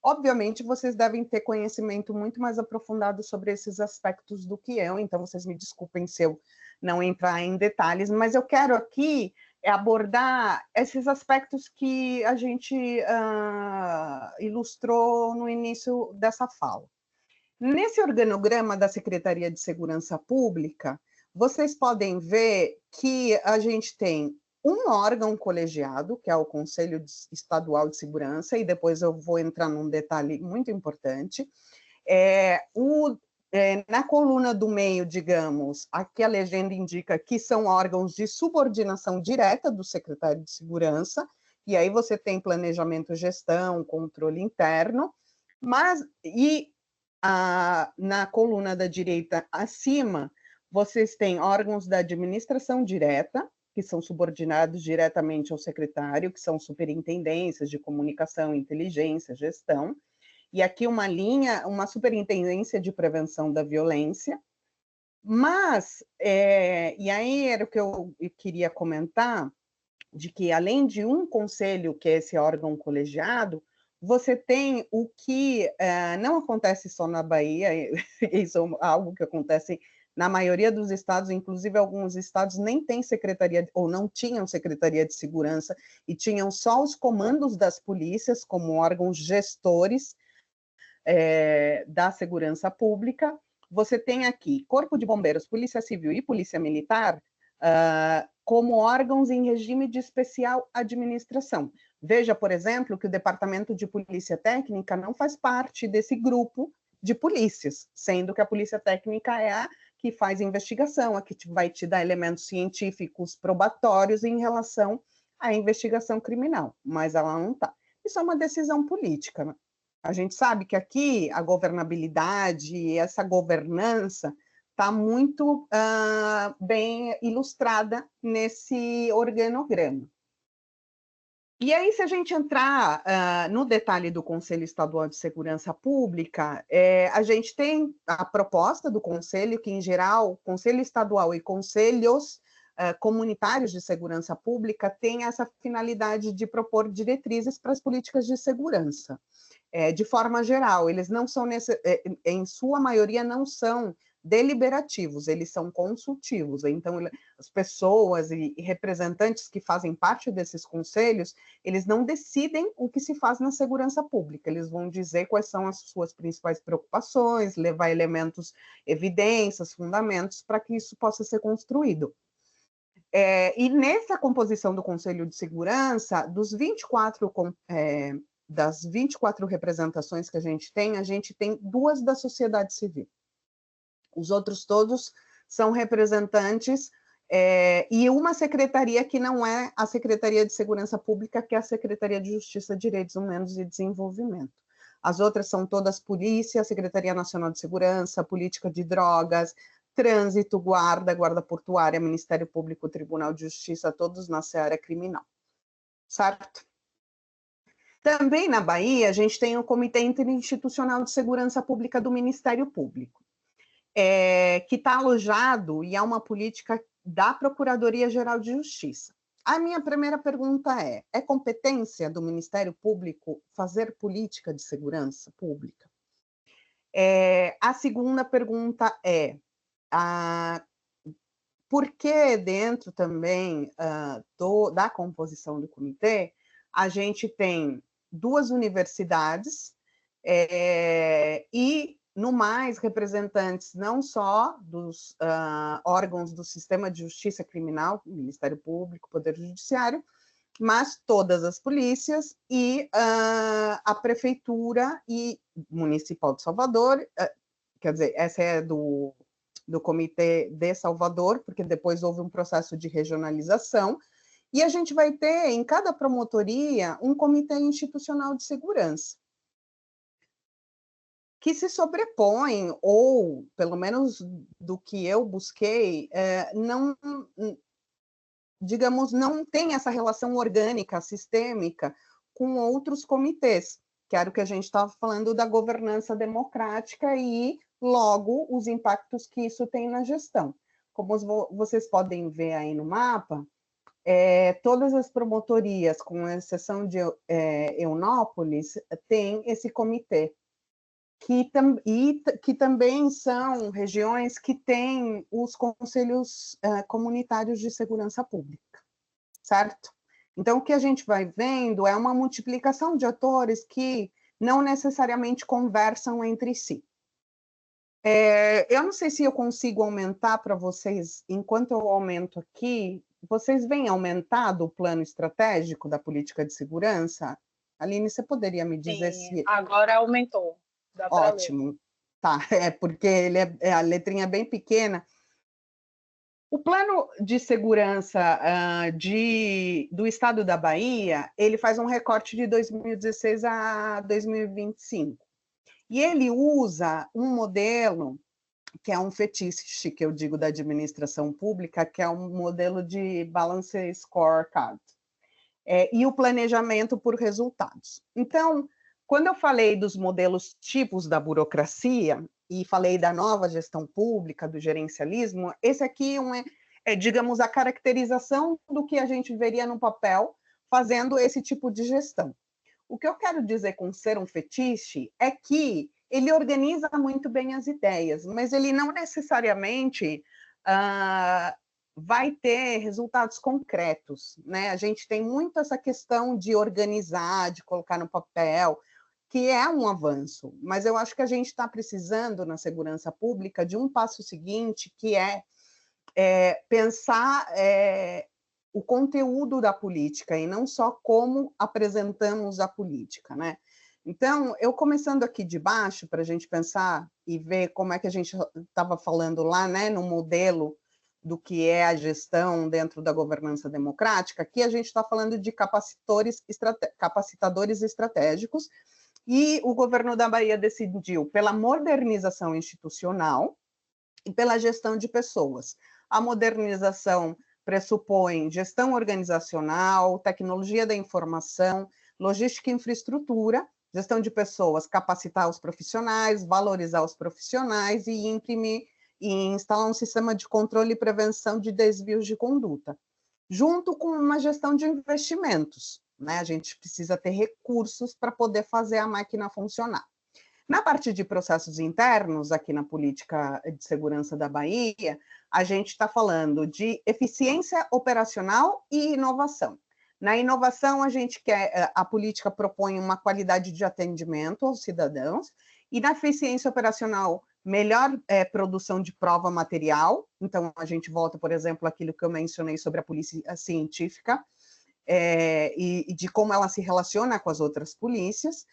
Obviamente, vocês devem ter conhecimento muito mais aprofundado sobre esses aspectos do que eu, então vocês me desculpem se eu não entrar em detalhes, mas eu quero aqui abordar esses aspectos que a gente ilustrou no início dessa fala. Nesse organograma da Secretaria de Segurança Pública, vocês podem ver que a gente tem um órgão colegiado, que é o Conselho Estadual de Segurança, e depois eu vou entrar num detalhe muito importante. Na coluna do meio, digamos, aqui a legenda indica que são órgãos de subordinação direta do secretário de Segurança, e aí você tem planejamento, gestão, controle interno, na coluna da direita acima, vocês têm órgãos da administração direta, que são subordinados diretamente ao secretário, que são superintendências de comunicação, inteligência, gestão. E aqui uma linha, uma superintendência de prevenção da violência. Mas, e aí era o que eu queria comentar, de que além de um conselho, que é esse órgão colegiado, você tem o que não acontece só na Bahia, isso é algo que acontece na maioria dos estados, inclusive alguns estados nem têm secretaria, ou não tinham secretaria de segurança, e tinham só os comandos das polícias como órgãos gestores da segurança pública. Você tem aqui Corpo de Bombeiros, Polícia Civil e Polícia Militar como órgãos em regime de especial administração. Veja, por exemplo, que o Departamento de Polícia Técnica não faz parte desse grupo de polícias, sendo que a Polícia Técnica é a que faz investigação, a que vai te dar elementos científicos probatórios em relação à investigação criminal, mas ela não está. Isso é uma decisão política, né? A gente sabe que aqui a governabilidade, essa governança, está muito bem ilustrada nesse organograma. E aí, se a gente entrar no detalhe do Conselho Estadual de Segurança Pública, a gente tem a proposta do Conselho, que, em geral, Conselho Estadual e Conselhos comunitários de segurança pública têm essa finalidade de propor diretrizes para as políticas de segurança. De forma geral, eles não são, em sua maioria, não são deliberativos, eles são consultivos. Então, as pessoas e representantes que fazem parte desses conselhos, eles não decidem o que se faz na segurança pública, eles vão dizer quais são as suas principais preocupações, levar elementos, evidências, fundamentos, para que isso possa ser construído. E nessa composição do Conselho de Segurança, das 24 representações que a gente tem 2 da sociedade civil. Os outros todos são representantes e uma secretaria que não é a Secretaria de Segurança Pública, que é a Secretaria de Justiça, Direitos Humanos e Desenvolvimento. As outras são todas polícia, Secretaria Nacional de Segurança, Política de Drogas, Trânsito, Guarda Portuária, Ministério Público, Tribunal de Justiça, todos na seara criminal. Certo? Também na Bahia, a gente tem o Comitê Interinstitucional de Segurança Pública do Ministério Público, que está alojado e é uma política da Procuradoria-Geral de Justiça. A minha primeira pergunta é competência do Ministério Público fazer política de segurança pública? A segunda pergunta por que dentro também da composição do comitê, a gente tem 2 universidades e, no mais, representantes não só dos órgãos do sistema de justiça criminal, Ministério Público, Poder Judiciário, mas todas as polícias e a Prefeitura e Municipal de Salvador, quer dizer, essa é do Comitê de Salvador, porque depois houve um processo de regionalização, e a gente vai ter, em cada promotoria, um comitê institucional de segurança, que se sobrepõe, ou, pelo menos do que eu busquei, digamos, não tem essa relação orgânica, sistêmica, com outros comitês, que era o que a gente estava falando da governança democrática e, logo, os impactos que isso tem na gestão. Como vocês podem ver aí no mapa, todas as promotorias, com exceção de Eunópolis, têm esse comitê, que também são regiões que têm os conselhos comunitários de segurança pública, certo? Então, o que a gente vai vendo é uma multiplicação de atores que não necessariamente conversam entre si. Eu não sei se eu consigo aumentar para vocês, enquanto eu aumento aqui, vocês veem aumentado o plano estratégico da política de segurança? Aline, você poderia me dizer se... Agora aumentou. Dá para ler. Ótimo. Tá, porque a letrinha é bem pequena. O plano de segurança do estado da Bahia, ele faz um recorte de 2016 a 2025. E ele usa um modelo que é um fetiche, que eu digo, da administração pública, que é um modelo de Balance Scorecard, e o planejamento por resultados. Então, quando eu falei dos modelos tipos da burocracia, e falei da nova gestão pública, do gerencialismo, esse aqui digamos, a caracterização do que a gente veria no papel fazendo esse tipo de gestão. O que eu quero dizer com ser um fetiche é que ele organiza muito bem as ideias, mas ele não necessariamente vai ter resultados concretos, né? A gente tem muito essa questão de organizar, de colocar no papel, que é um avanço, mas eu acho que a gente está precisando, na segurança pública, de um passo seguinte, que é pensar o conteúdo da política e não só como apresentamos a política, né? Então, eu começando aqui de baixo, para a gente pensar e ver como é que a gente estava falando lá, né, no modelo do que é a gestão dentro da governança democrática, aqui a gente está falando de capacitadores estratégicos, e o governo da Bahia decidiu pela modernização institucional e pela gestão de pessoas. A modernização pressupõe gestão organizacional, tecnologia da informação, logística e infraestrutura, gestão de pessoas, capacitar os profissionais, valorizar os profissionais e imprimir e instalar um sistema de controle e prevenção de desvios de conduta, junto com uma gestão de investimentos, né? A gente precisa ter recursos para poder fazer a máquina funcionar. Na parte de processos internos, aqui na política de segurança da Bahia, a gente está falando de eficiência operacional e inovação. Na inovação, a política propõe uma qualidade de atendimento aos cidadãos, e na eficiência operacional, melhor produção de prova material. Então, a gente volta, por exemplo, àquilo que eu mencionei sobre a polícia científica, e de como ela se relaciona com as outras polícias.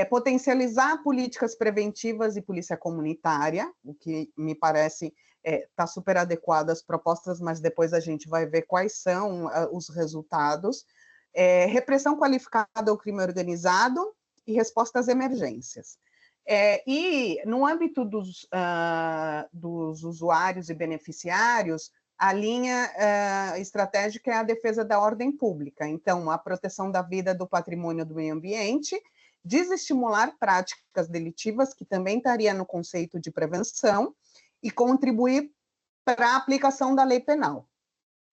Potencializar políticas preventivas e polícia comunitária, o que me parece está super adequado às propostas, mas depois a gente vai ver quais são os resultados. Repressão qualificada ao crime organizado e resposta às emergências. E no âmbito dos usuários e beneficiários, a linha estratégica é a defesa da ordem pública, então a proteção da vida, do patrimônio, do meio ambiente, desestimular práticas delitivas, que também estaria no conceito de prevenção, e contribuir para a aplicação da lei penal.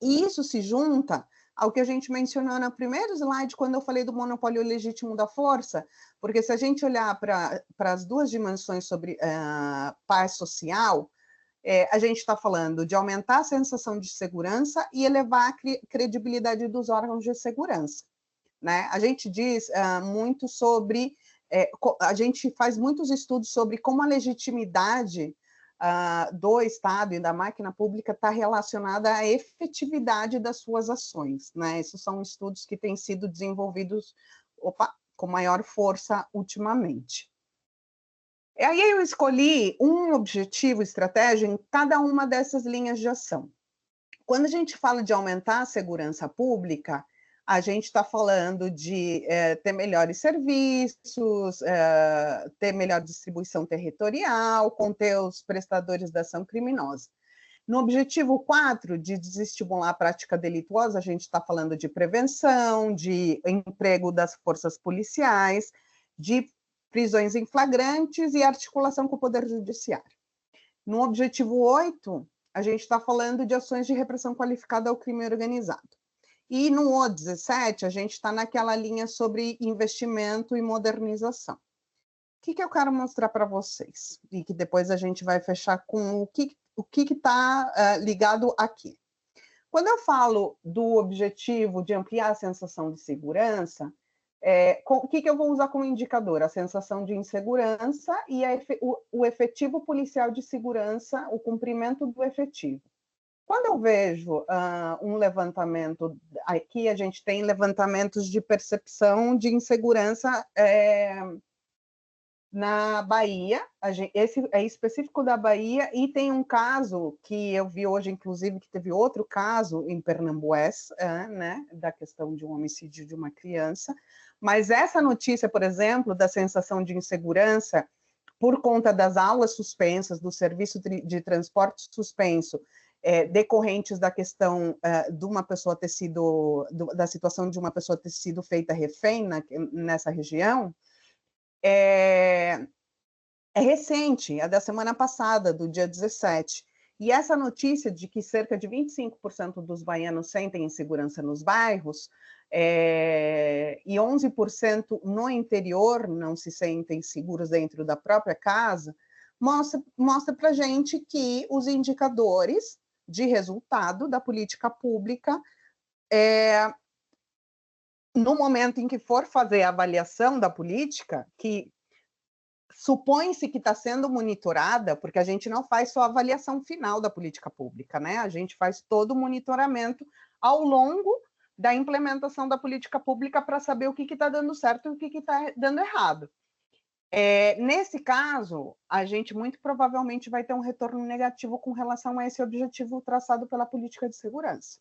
E isso se junta ao que a gente mencionou no primeiro slide, quando eu falei do monopólio legítimo da força, porque se a gente olhar para as duas dimensões sobre paz social, a gente está falando de aumentar a sensação de segurança e elevar a credibilidade dos órgãos de segurança, né? A gente diz muito sobre, a gente faz muitos estudos sobre como a legitimidade do Estado e da máquina pública está relacionada à efetividade das suas ações, né? Esses são estudos que têm sido desenvolvidos com maior força ultimamente. E aí eu escolhi um objetivo estratégico em cada uma dessas linhas de ação. Quando a gente fala de aumentar a segurança pública, a gente está falando de ter melhores serviços, ter melhor distribuição territorial, conter os prestadores da ação criminosa. No objetivo 4, de desestimular a prática delituosa, a gente está falando de prevenção, de emprego das forças policiais, de prisões em flagrantes e articulação com o Poder Judiciário. No objetivo 8, a gente está falando de ações de repressão qualificada ao crime organizado. E no O17, a gente está naquela linha sobre investimento e modernização. O que eu quero mostrar para vocês? E que depois a gente vai fechar com o que está ligado aqui. Quando eu falo do objetivo de ampliar a sensação de segurança, o que eu vou usar como indicador? A sensação de insegurança e o efetivo policial de segurança, o cumprimento do efetivo. Quando eu vejo um levantamento, aqui a gente tem levantamentos de percepção de insegurança na Bahia, esse é específico da Bahia, e tem um caso que eu vi hoje, inclusive, que teve outro caso em Pernambués, né, da questão de um homicídio de uma criança, mas essa notícia, por exemplo, da sensação de insegurança por conta das aulas suspensas, do serviço de transporte suspenso, decorrentes da questão de uma pessoa ter sido, da situação de uma pessoa ter sido feita refém nessa região, é recente, é da semana passada, do dia 17. E essa notícia de que cerca de 25% dos baianos sentem insegurança nos bairros, e 11% no interior não se sentem seguros dentro da própria casa, mostra para a gente que os indicadores de resultado da política pública, no momento em que for fazer a avaliação da política, que supõe-se que está sendo monitorada, porque a gente não faz só a avaliação final da política pública, né? A gente faz todo o monitoramento ao longo da implementação da política pública para saber o que está dando certo e o que está dando errado. Nesse caso, a gente muito provavelmente vai ter um retorno negativo com relação a esse objetivo traçado pela política de segurança.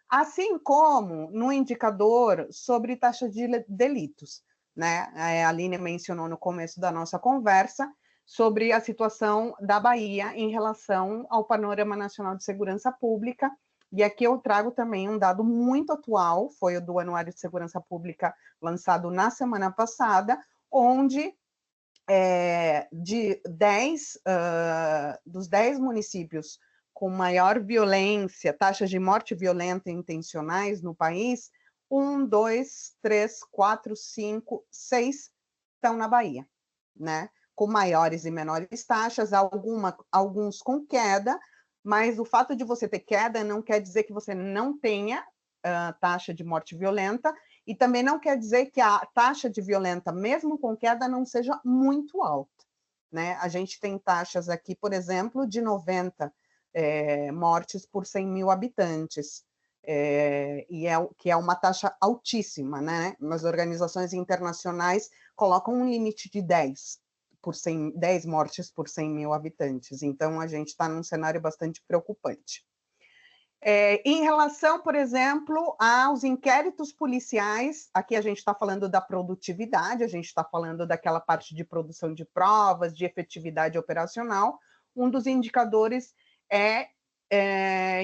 Assim como no indicador sobre taxa de delitos, né? A Aline mencionou no começo da nossa conversa sobre a situação da Bahia em relação ao Panorama Nacional de Segurança Pública, e aqui eu trago também um dado muito atual, foi o do Anuário de Segurança Pública lançado na semana passada, onde dos 10 municípios com maior violência, taxas de morte violenta intencionais no país, 1, 2, 3, 4, 5, 6 estão na Bahia, né? Com maiores e menores taxas, alguns com queda, mas o fato de você ter queda não quer dizer que você não tenha taxa de morte violenta, e também não quer dizer que a taxa de violenta, mesmo com queda, não seja muito alta, né? A gente tem taxas aqui, por exemplo, de 90 mortes por 100 mil habitantes, que é uma taxa altíssima, né? As organizações internacionais colocam um limite de 10 mortes por 100 mil habitantes, então a gente está num cenário bastante preocupante. Em relação, por exemplo, aos inquéritos policiais, aqui a gente está falando da produtividade, a gente está falando daquela parte de produção de provas, de efetividade operacional. Um dos indicadores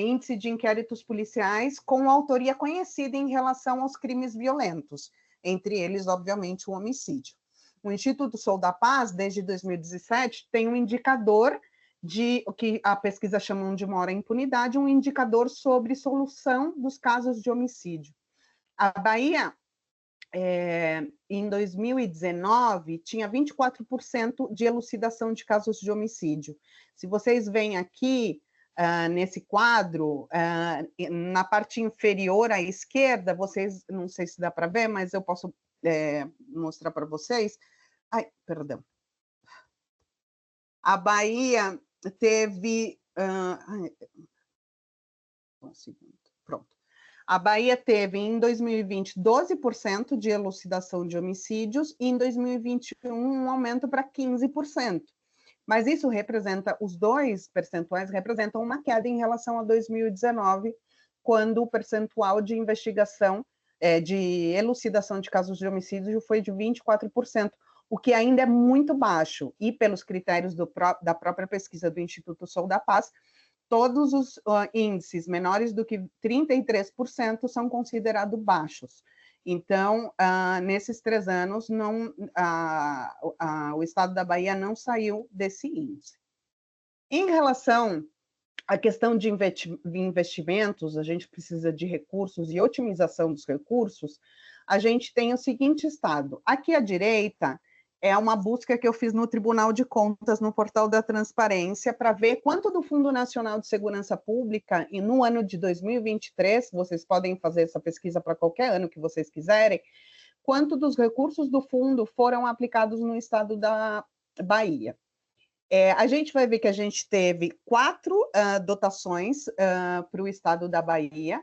índice de inquéritos policiais com autoria conhecida em relação aos crimes violentos, entre eles, obviamente, o homicídio. O Instituto Sou da Paz, desde 2017, tem um indicador de o que a pesquisa chama de maior impunidade, um indicador sobre solução dos casos de homicídio. A Bahia, em 2019, tinha 24% de elucidação de casos de homicídio. Se vocês veem aqui, nesse quadro, na parte inferior à esquerda, vocês, não sei se dá para ver, mas eu posso mostrar para vocês. Ai, perdão. A Bahia teve... pronto. A Bahia teve, em 2020, 12% de elucidação de homicídios, e em 2021, um aumento para 15%. Mas isso representa, os dois percentuais representam uma queda em relação a 2019, quando o percentual de investigação, de elucidação de casos de homicídio foi de 24%, o que ainda é muito baixo, e pelos critérios da própria pesquisa do Instituto Sou da Paz, todos os índices menores do que 33% são considerados baixos. Então, nesses 3 anos, o Estado da Bahia não saiu desse índice. Em relação à questão de investimentos, a gente precisa de recursos e otimização dos recursos, a gente tem o seguinte estado. Aqui à direita é uma busca que eu fiz no Tribunal de Contas, no portal da Transparência, para ver quanto do Fundo Nacional de Segurança Pública, e no ano de 2023, vocês podem fazer essa pesquisa para qualquer ano que vocês quiserem, quanto dos recursos do fundo foram aplicados no estado da Bahia. A gente vai ver que a gente teve 4 dotações para o estado da Bahia,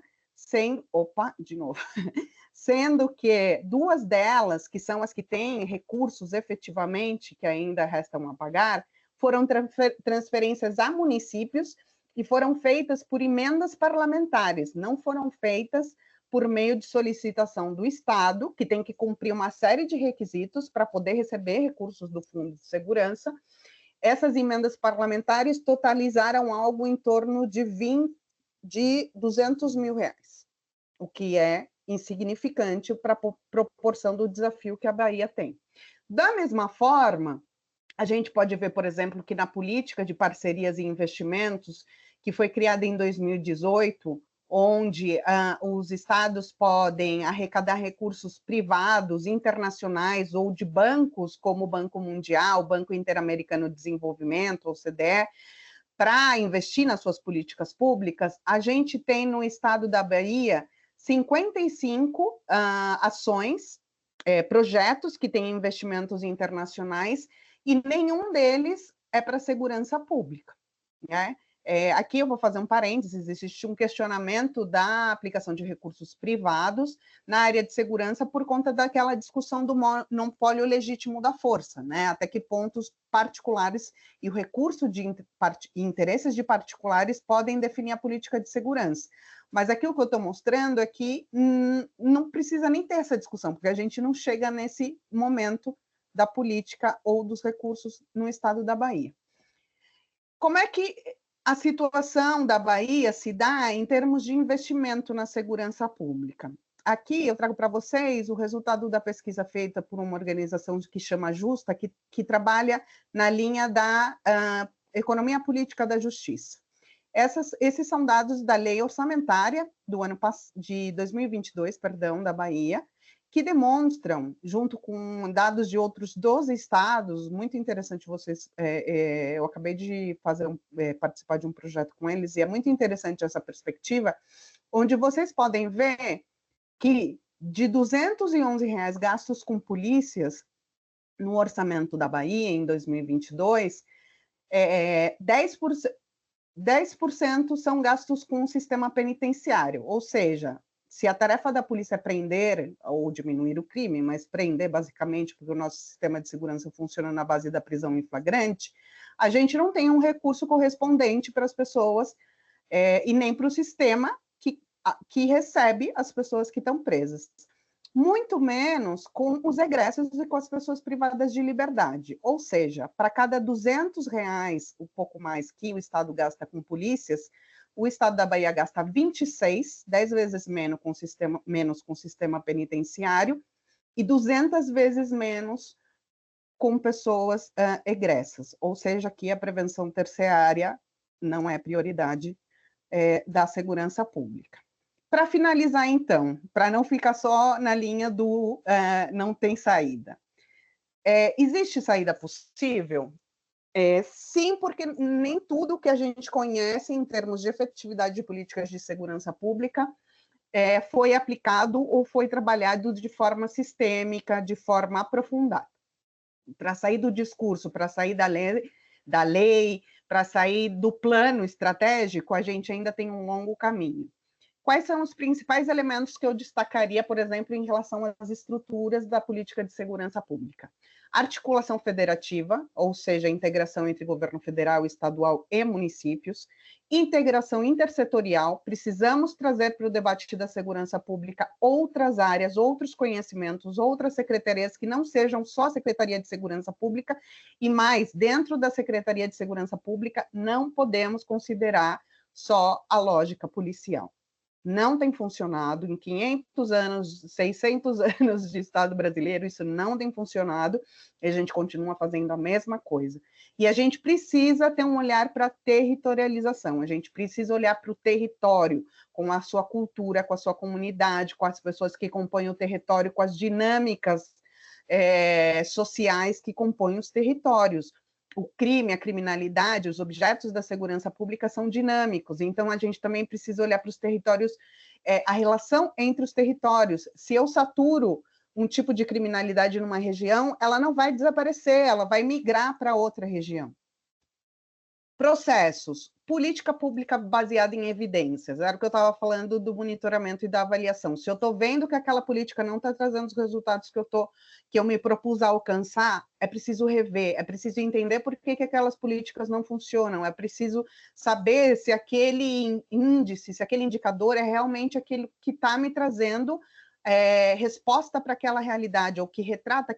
sendo que 2 delas, que são as que têm recursos efetivamente, que ainda restam a pagar, foram transferências a municípios e foram feitas por emendas parlamentares, não foram feitas por meio de solicitação do Estado, que tem que cumprir uma série de requisitos para poder receber recursos do Fundo de Segurança. Essas emendas parlamentares totalizaram algo em torno de 200 mil reais, o que é insignificante para a proporção do desafio que a Bahia tem. Da mesma forma, a gente pode ver, por exemplo, que na política de parcerias e investimentos, que foi criada em 2018, onde os estados podem arrecadar recursos privados, internacionais ou de bancos, como o Banco Mundial, o Banco Interamericano de Desenvolvimento, ou CDE, para investir nas suas políticas públicas, a gente tem no estado da Bahia 55 ações, projetos que têm investimentos internacionais, e nenhum deles é para segurança pública, né? Aqui eu vou fazer um parênteses, existe um questionamento da aplicação de recursos privados na área de segurança por conta daquela discussão do monopólio legítimo da força, né? Até que pontos particulares e o recurso de interesses de particulares podem definir a política de segurança. Mas aqui o que eu estou mostrando é que não precisa nem ter essa discussão, porque a gente não chega nesse momento da política ou dos recursos no estado da Bahia. Como é que a situação da Bahia se dá em termos de investimento na segurança pública? Aqui eu trago para vocês o resultado da pesquisa feita por uma organização que chama Justa, que trabalha na linha da economia política da justiça. Esses são dados da lei orçamentária do ano de 2022, da Bahia, que demonstram, junto com dados de outros 12 estados, muito interessante vocês, eu acabei de participar de um projeto com eles, e é muito interessante essa perspectiva, onde vocês podem ver que de R$ 211 gastos com polícias no orçamento da Bahia em 2022, 10% são gastos com o sistema penitenciário, ou seja, se a tarefa da polícia é prender ou diminuir o crime, mas prender basicamente, porque o nosso sistema de segurança funciona na base da prisão em flagrante, a gente não tem um recurso correspondente para as pessoas e nem para o sistema que recebe as pessoas que estão presas. Muito menos com os egressos e com as pessoas privadas de liberdade. Ou seja, para cada R$ 200, um pouco mais que o Estado gasta com polícias, o Estado da Bahia gasta 26, 10 vezes menos com o sistema penitenciário e 200 vezes menos com pessoas egressas. Ou seja, aqui a prevenção terciária não é prioridade da segurança pública. Para finalizar, então, para não ficar só na linha do não tem saída. Existe saída possível? Sim, porque nem tudo que a gente conhece em termos de efetividade de políticas de segurança pública foi aplicado ou foi trabalhado de forma sistêmica, de forma aprofundada. Para sair do discurso, para sair da lei, para sair do plano estratégico, a gente ainda tem um longo caminho. Quais são os principais elementos que eu destacaria, por exemplo, em relação às estruturas da política de segurança pública? Articulação federativa, ou seja, integração entre governo federal, estadual e municípios. Integração intersetorial, precisamos trazer para o debate da segurança pública outras áreas, outros conhecimentos, outras secretarias que não sejam só a Secretaria de Segurança Pública, e mais, dentro da Secretaria de Segurança Pública, não podemos considerar só a lógica policial. Não tem funcionado em 500 anos, 600 anos de Estado brasileiro, isso não tem funcionado, e a gente continua fazendo a mesma coisa. E a gente precisa ter um olhar para a territorialização, a gente precisa olhar para o território, com a sua cultura, com a sua comunidade, com as pessoas que compõem o território, com as dinâmicas sociais que compõem os territórios. O crime, a criminalidade, os objetos da segurança pública são dinâmicos, então a gente também precisa olhar para os territórios, a relação entre os territórios. Se eu saturo um tipo de criminalidade numa região, ela não vai desaparecer, ela vai migrar para outra região. Processos, política pública baseada em evidências, era o que eu estava falando do monitoramento e da avaliação. Se eu estou vendo que aquela política não está trazendo os resultados que eu me propus a alcançar, é preciso rever, é preciso entender por que aquelas políticas não funcionam, é preciso saber se aquele índice, se aquele indicador é realmente aquele que está me trazendo resposta para aquela realidade, ou que retrata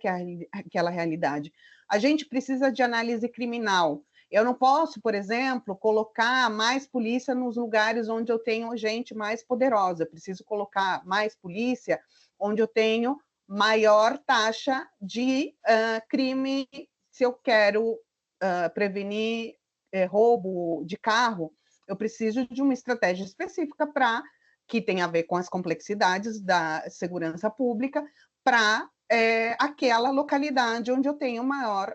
aquela realidade. A gente precisa de análise criminal. Eu não posso, por exemplo, colocar mais polícia nos lugares onde eu tenho gente mais poderosa. Eu preciso colocar mais polícia onde eu tenho maior taxa de crime. Se eu quero prevenir roubo de carro, eu preciso de uma estratégia específica que tem a ver com as complexidades da segurança pública para aquela localidade onde eu tenho maior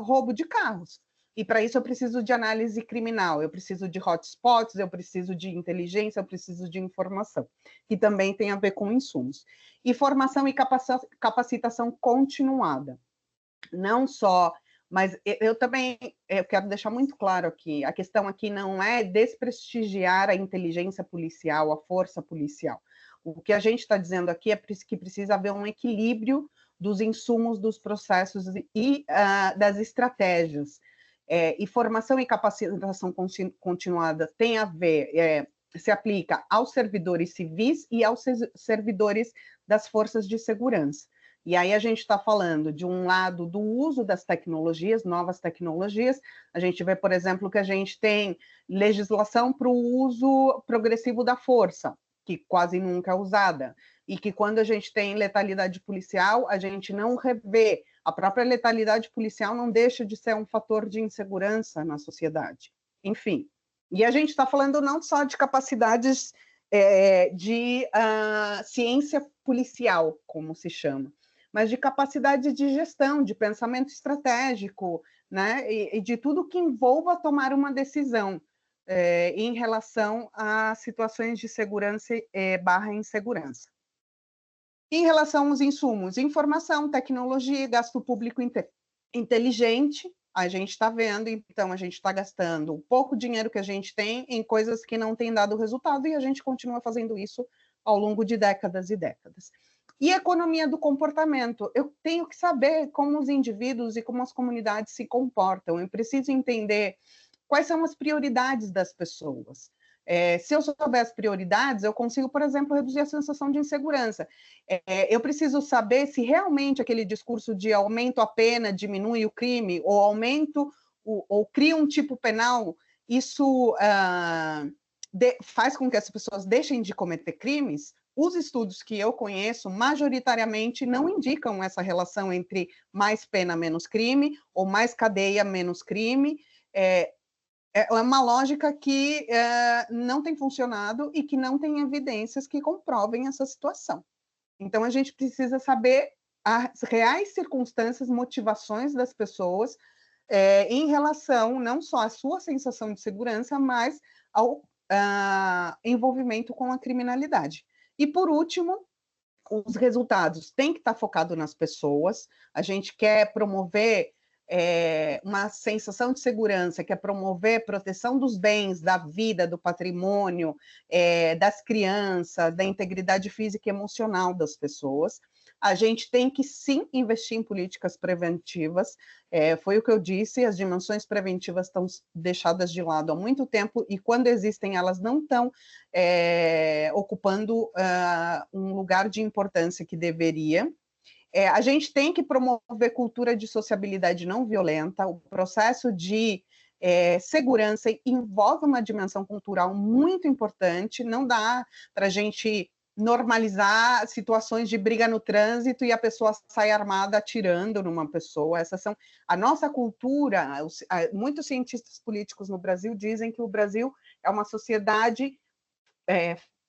roubo de carros. E para isso eu preciso de análise criminal, eu preciso de hotspots, eu preciso de inteligência, eu preciso de informação, que também tem a ver com insumos. E formação e capacitação continuada. Não só, mas eu também quero deixar muito claro aqui, a questão aqui não é desprestigiar a inteligência policial, a força policial. O que a gente está dizendo aqui é que precisa haver um equilíbrio dos insumos, dos processos e das estratégias. E formação e capacitação continuada tem a ver, se aplica aos servidores civis e aos servidores das forças de segurança. E aí a gente está falando, de um lado, do uso das tecnologias, novas tecnologias. A gente vê, por exemplo, que a gente tem legislação para o uso progressivo da força, que quase nunca é usada, e que quando a gente tem letalidade policial, a gente não revê. A própria letalidade policial não deixa de ser um fator de insegurança na sociedade. Enfim, e a gente está falando não só de capacidades de ciência policial, como se chama, mas de capacidade de gestão, de pensamento estratégico, né? E de tudo que envolva tomar uma decisão em relação a situações de segurança barra insegurança. Em relação aos insumos, informação, tecnologia, gasto público inteligente, a gente está vendo, então a gente está gastando o pouco dinheiro que a gente tem em coisas que não têm dado resultado e a gente continua fazendo isso ao longo de décadas e décadas. E economia do comportamento, eu tenho que saber como os indivíduos e como as comunidades se comportam, eu preciso entender quais são as prioridades das pessoas. Se eu souber as prioridades, eu consigo, por exemplo, reduzir a sensação de insegurança. Eu preciso saber se realmente aquele discurso de aumento a pena diminui o crime, ou cria um tipo penal, isso faz com que as pessoas deixem de cometer crimes. Os estudos que eu conheço, majoritariamente, não indicam essa relação entre mais pena, menos crime, ou mais cadeia, menos crime. É uma lógica que não tem funcionado e que não tem evidências que comprovem essa situação. Então, a gente precisa saber as reais circunstâncias, motivações das pessoas em relação não só à sua sensação de segurança, mas ao envolvimento com a criminalidade. E, por último, os resultados têm que estar focados nas pessoas. A gente quer promover uma sensação de segurança, quer promover proteção dos bens, da vida, do patrimônio, das crianças, da integridade física e emocional das pessoas. A gente tem que, sim, investir em políticas preventivas. Foi o que eu disse, as dimensões preventivas estão deixadas de lado há muito tempo e, quando existem, elas não estão ocupando um lugar de importância que deveria. A gente tem que promover cultura de sociabilidade não violenta, o processo de segurança envolve uma dimensão cultural muito importante, não dá para a gente normalizar situações de briga no trânsito e a pessoa sai armada atirando numa pessoa. Essas são a nossa cultura. Muitos cientistas políticos no Brasil dizem que o Brasil é uma sociedade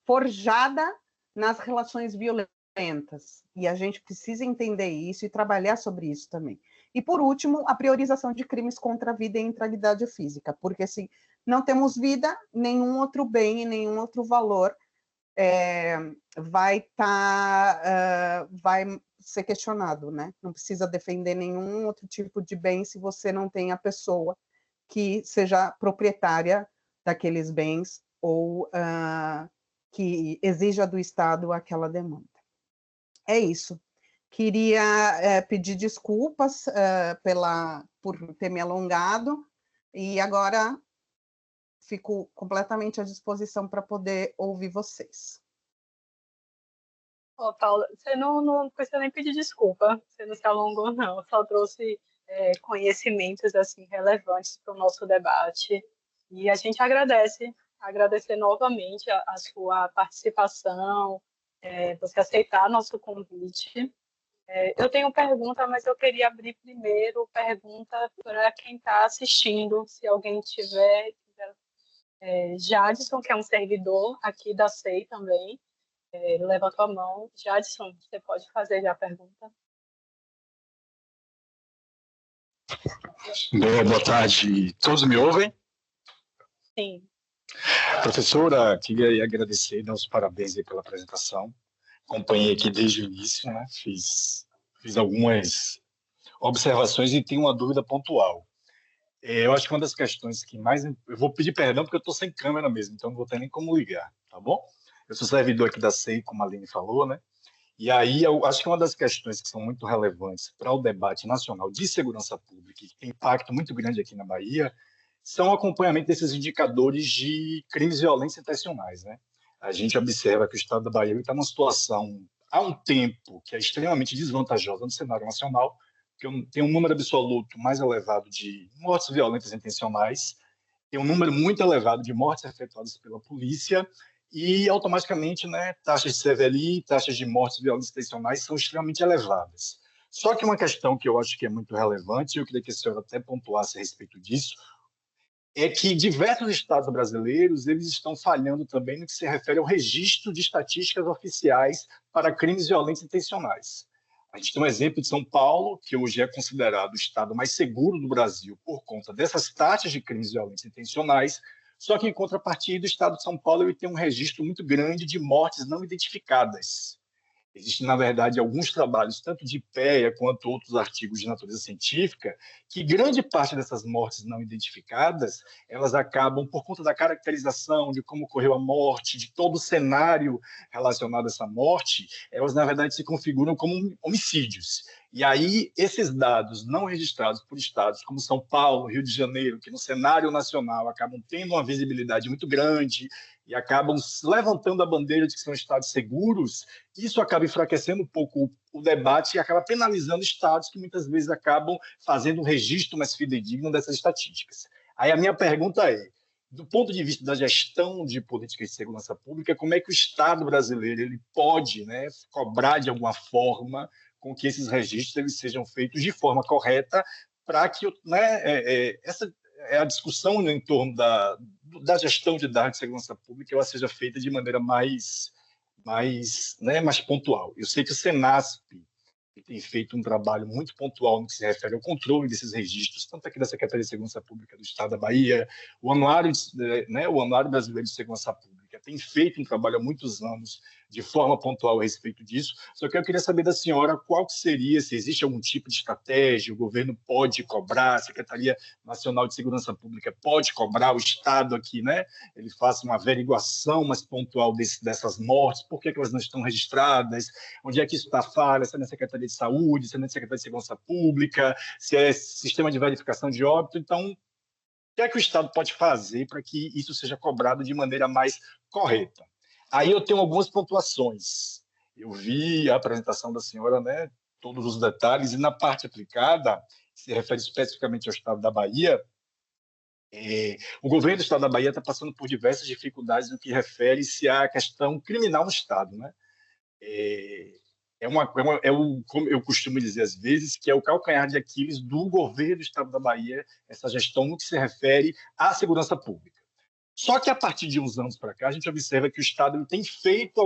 forjada nas relações violentas, e a gente precisa entender isso e trabalhar sobre isso também. E, por último, a priorização de crimes contra a vida e integridade física, porque se não temos vida, nenhum outro bem e nenhum outro valor vai ser questionado, né? Não precisa defender nenhum outro tipo de bem se você não tem a pessoa que seja proprietária daqueles bens ou que exija do Estado aquela demanda. É isso. Queria pedir desculpas por ter me alongado, e agora fico completamente à disposição para poder ouvir vocês. Paula, você não precisa nem pedir desculpa, você não se alongou, não, só trouxe conhecimentos assim, relevantes para o nosso debate, e a gente agradecer novamente a sua participação, você aceitar nosso convite. Eu tenho pergunta, mas eu queria abrir primeiro pergunta para quem está assistindo, se alguém tiver. Jadson, que é um servidor aqui da SEI também, levantou a mão. Jadson, você pode fazer já a pergunta. Boa tarde. Todos me ouvem? Sim. Professora, queria agradecer e dar os parabéns aí pela apresentação. Acompanhei aqui desde o início, né? Fiz algumas observações e tenho uma dúvida pontual. Eu acho que uma das questões que mais... Eu vou pedir perdão porque eu estou sem câmera mesmo, então não vou ter nem como ligar, tá bom? Eu sou servidor aqui da SEI, como a Aline falou, né? E aí eu acho que uma das questões que são muito relevantes para o debate nacional de segurança pública, e que tem impacto muito grande aqui na Bahia, são o acompanhamento desses indicadores de crimes violentos intencionais, né? A gente observa que o estado da Bahia está numa situação, há um tempo, que é extremamente desvantajosa no cenário nacional, que tem um número absoluto mais elevado de mortes violentas intencionais, tem um número muito elevado de mortes efetuadas pela polícia, e automaticamente, né, taxas de CVLI, taxas de mortes violentas intencionais são extremamente elevadas. Só que uma questão que eu acho que é muito relevante, e eu queria que a senhora até pontuasse a respeito disso, é que diversos estados brasileiros eles estão falhando também no que se refere ao registro de estatísticas oficiais para crimes violentos intencionais. A gente tem um exemplo de São Paulo, que hoje é considerado o estado mais seguro do Brasil por conta dessas taxas de crimes violentos intencionais, só que, em contrapartida, o estado de São Paulo ele tem um registro muito grande de mortes não identificadas. Existem, na verdade, alguns trabalhos, tanto de IPEA quanto outros artigos de natureza científica, que grande parte dessas mortes não identificadas, elas acabam, por conta da caracterização de como ocorreu a morte, de todo o cenário relacionado a essa morte, elas, na verdade, se configuram como homicídios. E aí, esses dados não registrados por estados como São Paulo, Rio de Janeiro, que no cenário nacional acabam tendo uma visibilidade muito grande e acabam levantando a bandeira de que são estados seguros, isso acaba enfraquecendo um pouco o debate e acaba penalizando estados que muitas vezes acabam fazendo um registro mais fidedigno dessas estatísticas. Aí a minha pergunta é, do ponto de vista da gestão de políticas de segurança pública, como é que o Estado brasileiro ele pode, né, cobrar de alguma forma com que esses registros eles sejam feitos de forma correta para que, né, essa a discussão em torno da gestão de dados de segurança pública ela seja feita de maneira mais pontual. Eu sei que o Senasp tem feito um trabalho muito pontual no que se refere ao controle desses registros, tanto aqui da Secretaria de Segurança Pública do Estado da Bahia, o Anuário Brasileiro de Segurança Pública tem feito um trabalho há muitos anos de forma pontual a respeito disso, só que eu queria saber da senhora qual que seria, se existe algum tipo de estratégia, o governo pode cobrar, a Secretaria Nacional de Segurança Pública pode cobrar, o Estado aqui, né, ele faça uma averiguação mais pontual dessas mortes, por que elas não estão registradas, onde é que isso está falha, se é na Secretaria de Saúde, se é na Secretaria de Segurança Pública, se é sistema de verificação de óbito. Então, o que é que o Estado pode fazer para que isso seja cobrado de maneira mais correta? Aí eu tenho algumas pontuações. Eu vi a apresentação da senhora, né, todos os detalhes, e na parte aplicada, que se refere especificamente ao Estado da Bahia, O governo do Estado da Bahia está passando por diversas dificuldades no que refere-se à questão criminal no Estado, né? Como eu costumo dizer às vezes, que é o calcanhar de Aquiles do governo do Estado da Bahia, essa gestão no que se refere à segurança pública. Só que a partir de uns anos para cá, a gente observa que o Estado tem feito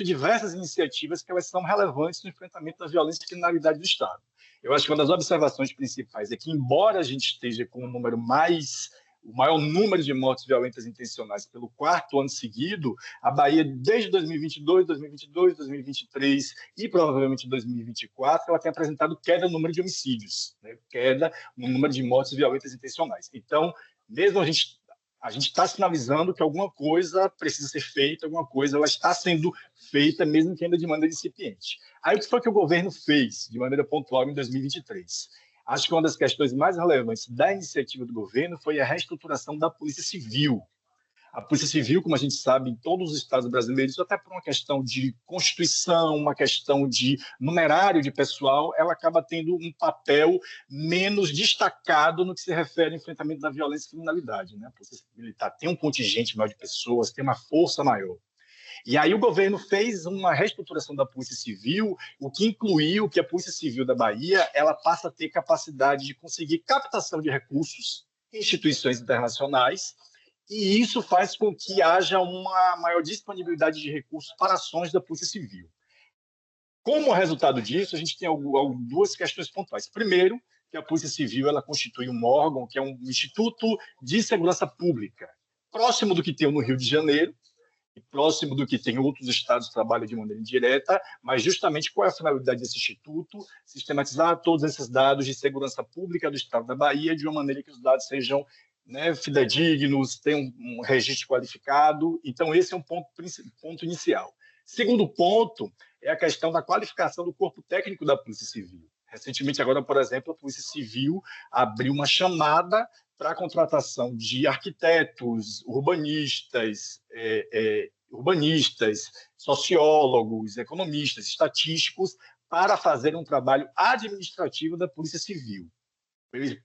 diversas iniciativas que elas são relevantes no enfrentamento da violência e criminalidade do Estado. Eu acho que uma das observações principais é que, embora a gente esteja com o maior número de mortes violentas intencionais pelo 4º ano seguido, a Bahia, desde 2022, 2022, 2023 e provavelmente 2024, ela tem apresentado queda no número de homicídios, né? Queda no número de mortes violentas intencionais. Então, mesmo a gente está sinalizando que alguma coisa precisa ser feita, alguma coisa ela está sendo feita, mesmo que ainda de maneira incipiente. Aí, o que foi que o governo fez de maneira pontual em 2023? Acho que uma das questões mais relevantes da iniciativa do governo foi a reestruturação da Polícia Civil. A Polícia Civil, como a gente sabe, em todos os estados brasileiros, até por uma questão de constituição, uma questão de numerário de pessoal, ela acaba tendo um papel menos destacado no que se refere ao enfrentamento da violência e criminalidade, né? A Polícia Militar tem um contingente maior de pessoas, tem uma força maior. E aí o governo fez uma reestruturação da Polícia Civil, o que incluiu que a Polícia Civil da Bahia ela passa a ter capacidade de conseguir captação de recursos em instituições internacionais, e isso faz com que haja uma maior disponibilidade de recursos para ações da Polícia Civil. Como resultado disso, a gente tem duas questões pontuais. Primeiro, que a Polícia Civil ela constitui um órgão que é um Instituto de Segurança Pública, próximo do que tem no Rio de Janeiro, e próximo do que tem outros estados que trabalham de maneira indireta, mas justamente qual é a finalidade desse instituto? Sistematizar todos esses dados de segurança pública do estado da Bahia de uma maneira que os dados sejam, né, fidedignos, tenham um registro qualificado. Então, esse é um ponto inicial. Segundo ponto é a questão da qualificação do corpo técnico da Polícia Civil. Recentemente, agora, por exemplo, a Polícia Civil abriu uma chamada para a contratação de arquitetos, urbanistas, sociólogos, economistas, estatísticos, para fazer um trabalho administrativo da Polícia Civil.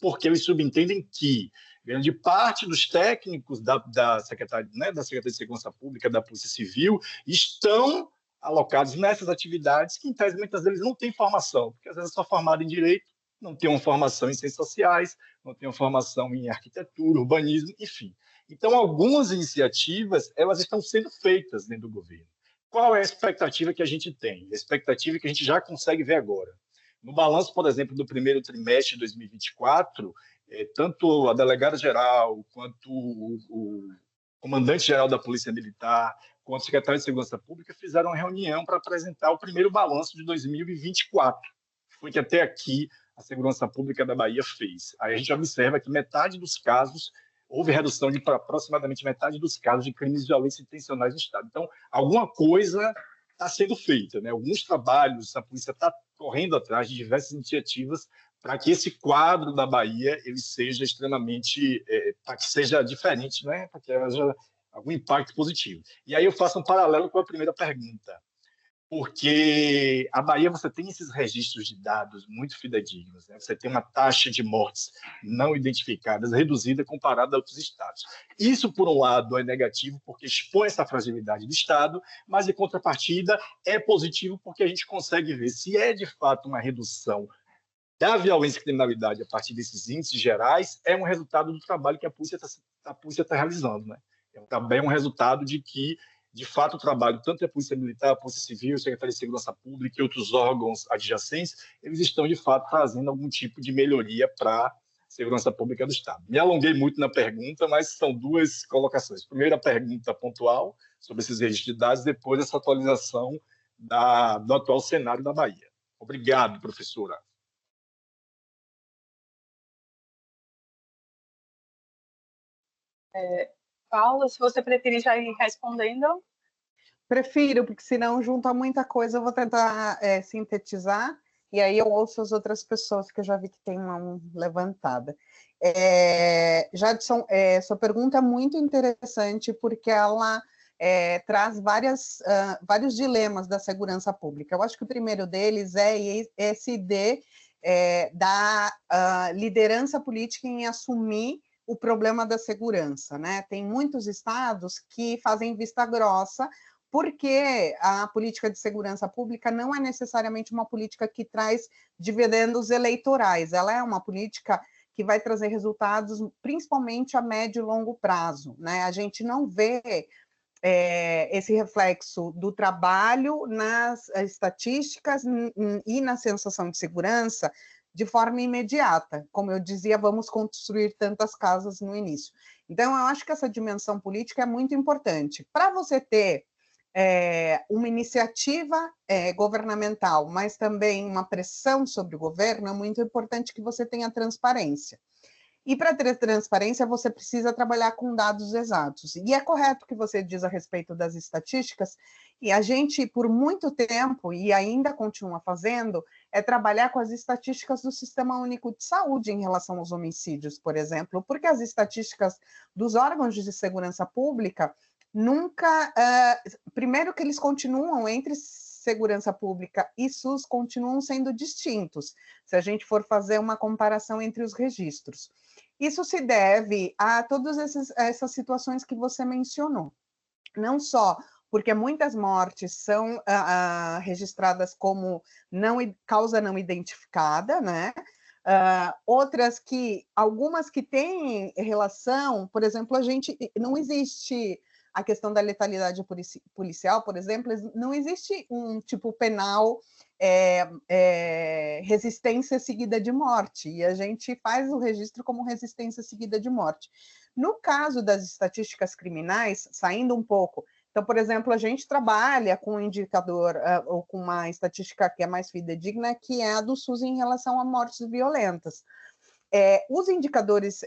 Porque eles subentendem que grande parte dos técnicos da Secretaria, né, da Secretaria de Segurança Pública, da Polícia Civil, estão alocados nessas atividades que, em tese, muitas vezes não têm formação, porque às vezes é só formado em Direito, não tem uma formação em Ciências Sociais, não tem uma formação em Arquitetura, Urbanismo, enfim. Então, algumas iniciativas, elas estão sendo feitas dentro do governo. Qual é a expectativa que a gente tem? A expectativa que a gente já consegue ver agora. No balanço, por exemplo, do primeiro trimestre de 2024, tanto a delegada-geral, quanto o comandante-geral da Polícia Militar, quanto o secretário de Segurança Pública fizeram uma reunião para apresentar o primeiro balanço de 2024. Foi que até aqui a Segurança Pública da Bahia fez. Aí a gente observa que metade dos casos, houve redução de aproximadamente metade dos casos de crimes de violência intencionais no Estado. Então, alguma coisa está sendo feita, né? Alguns trabalhos, a polícia está correndo atrás de diversas iniciativas para que esse quadro da Bahia ele seja extremamente, para que seja diferente, né? Para que haja algum impacto positivo. E aí eu faço um paralelo com a primeira pergunta, porque a Bahia você tem esses registros de dados muito fidedignos, né? Você tem uma taxa de mortes não identificadas reduzida comparada a outros estados. Isso, por um lado, é negativo porque expõe essa fragilidade do Estado, mas, em contrapartida, é positivo porque a gente consegue ver se é, de fato, uma redução da violência e criminalidade a partir desses índices gerais, é um resultado do trabalho que a polícia está realizando, né? Também é um resultado de que, de fato, o trabalho, tanto da Polícia Militar, a Polícia Civil, a Secretaria de Segurança Pública e outros órgãos adjacentes, eles estão, de fato, trazendo algum tipo de melhoria para a segurança pública do Estado. Me alonguei muito na pergunta, mas são duas colocações. Primeiro, a pergunta pontual sobre esses registros de dados, depois essa atualização do atual cenário da Bahia. Obrigado, professora. Paula, se você preferir já ir respondendo. Prefiro, porque senão junta muita coisa, eu vou tentar sintetizar, e aí eu ouço as outras pessoas, que eu já vi que tem uma mão levantada. Jadson, sua pergunta é muito interessante, porque ela traz vários dilemas da segurança pública. Eu acho que o primeiro deles é esse de da liderança política em assumir o problema da segurança, né? Tem muitos estados que fazem vista grossa, porque a política de segurança pública não é necessariamente uma política que traz dividendos eleitorais, ela é uma política que vai trazer resultados principalmente a médio e longo prazo, né? A gente não vê esse reflexo do trabalho nas estatísticas e na sensação de segurança de forma imediata. Como eu dizia, vamos construir tantas casas no início. Então, eu acho que essa dimensão política é muito importante. Para você ter uma iniciativa governamental, mas também uma pressão sobre o governo, é muito importante que você tenha transparência. E para ter transparência, você precisa trabalhar com dados exatos. E é correto o que você diz a respeito das estatísticas, e a gente, por muito tempo, e ainda continua fazendo, é trabalhar com as estatísticas do Sistema Único de Saúde em relação aos homicídios, por exemplo, porque as estatísticas dos órgãos de segurança pública nunca... primeiro que eles continuam entre segurança pública e SUS continuam sendo distintos, se a gente for fazer uma comparação entre os registros. Isso se deve a todas essas situações que você mencionou. Não só porque muitas mortes são registradas como causa não identificada, né? Algumas que têm relação, por exemplo, não existe a questão da letalidade policial, por exemplo, não existe um tipo penal resistência seguida de morte, e a gente faz o registro como resistência seguida de morte. No caso das estatísticas criminais, saindo um pouco, então, por exemplo, a gente trabalha com um indicador ou com uma estatística que é mais fidedigna, que é a do SUS em relação a mortes violentas. Os indicadores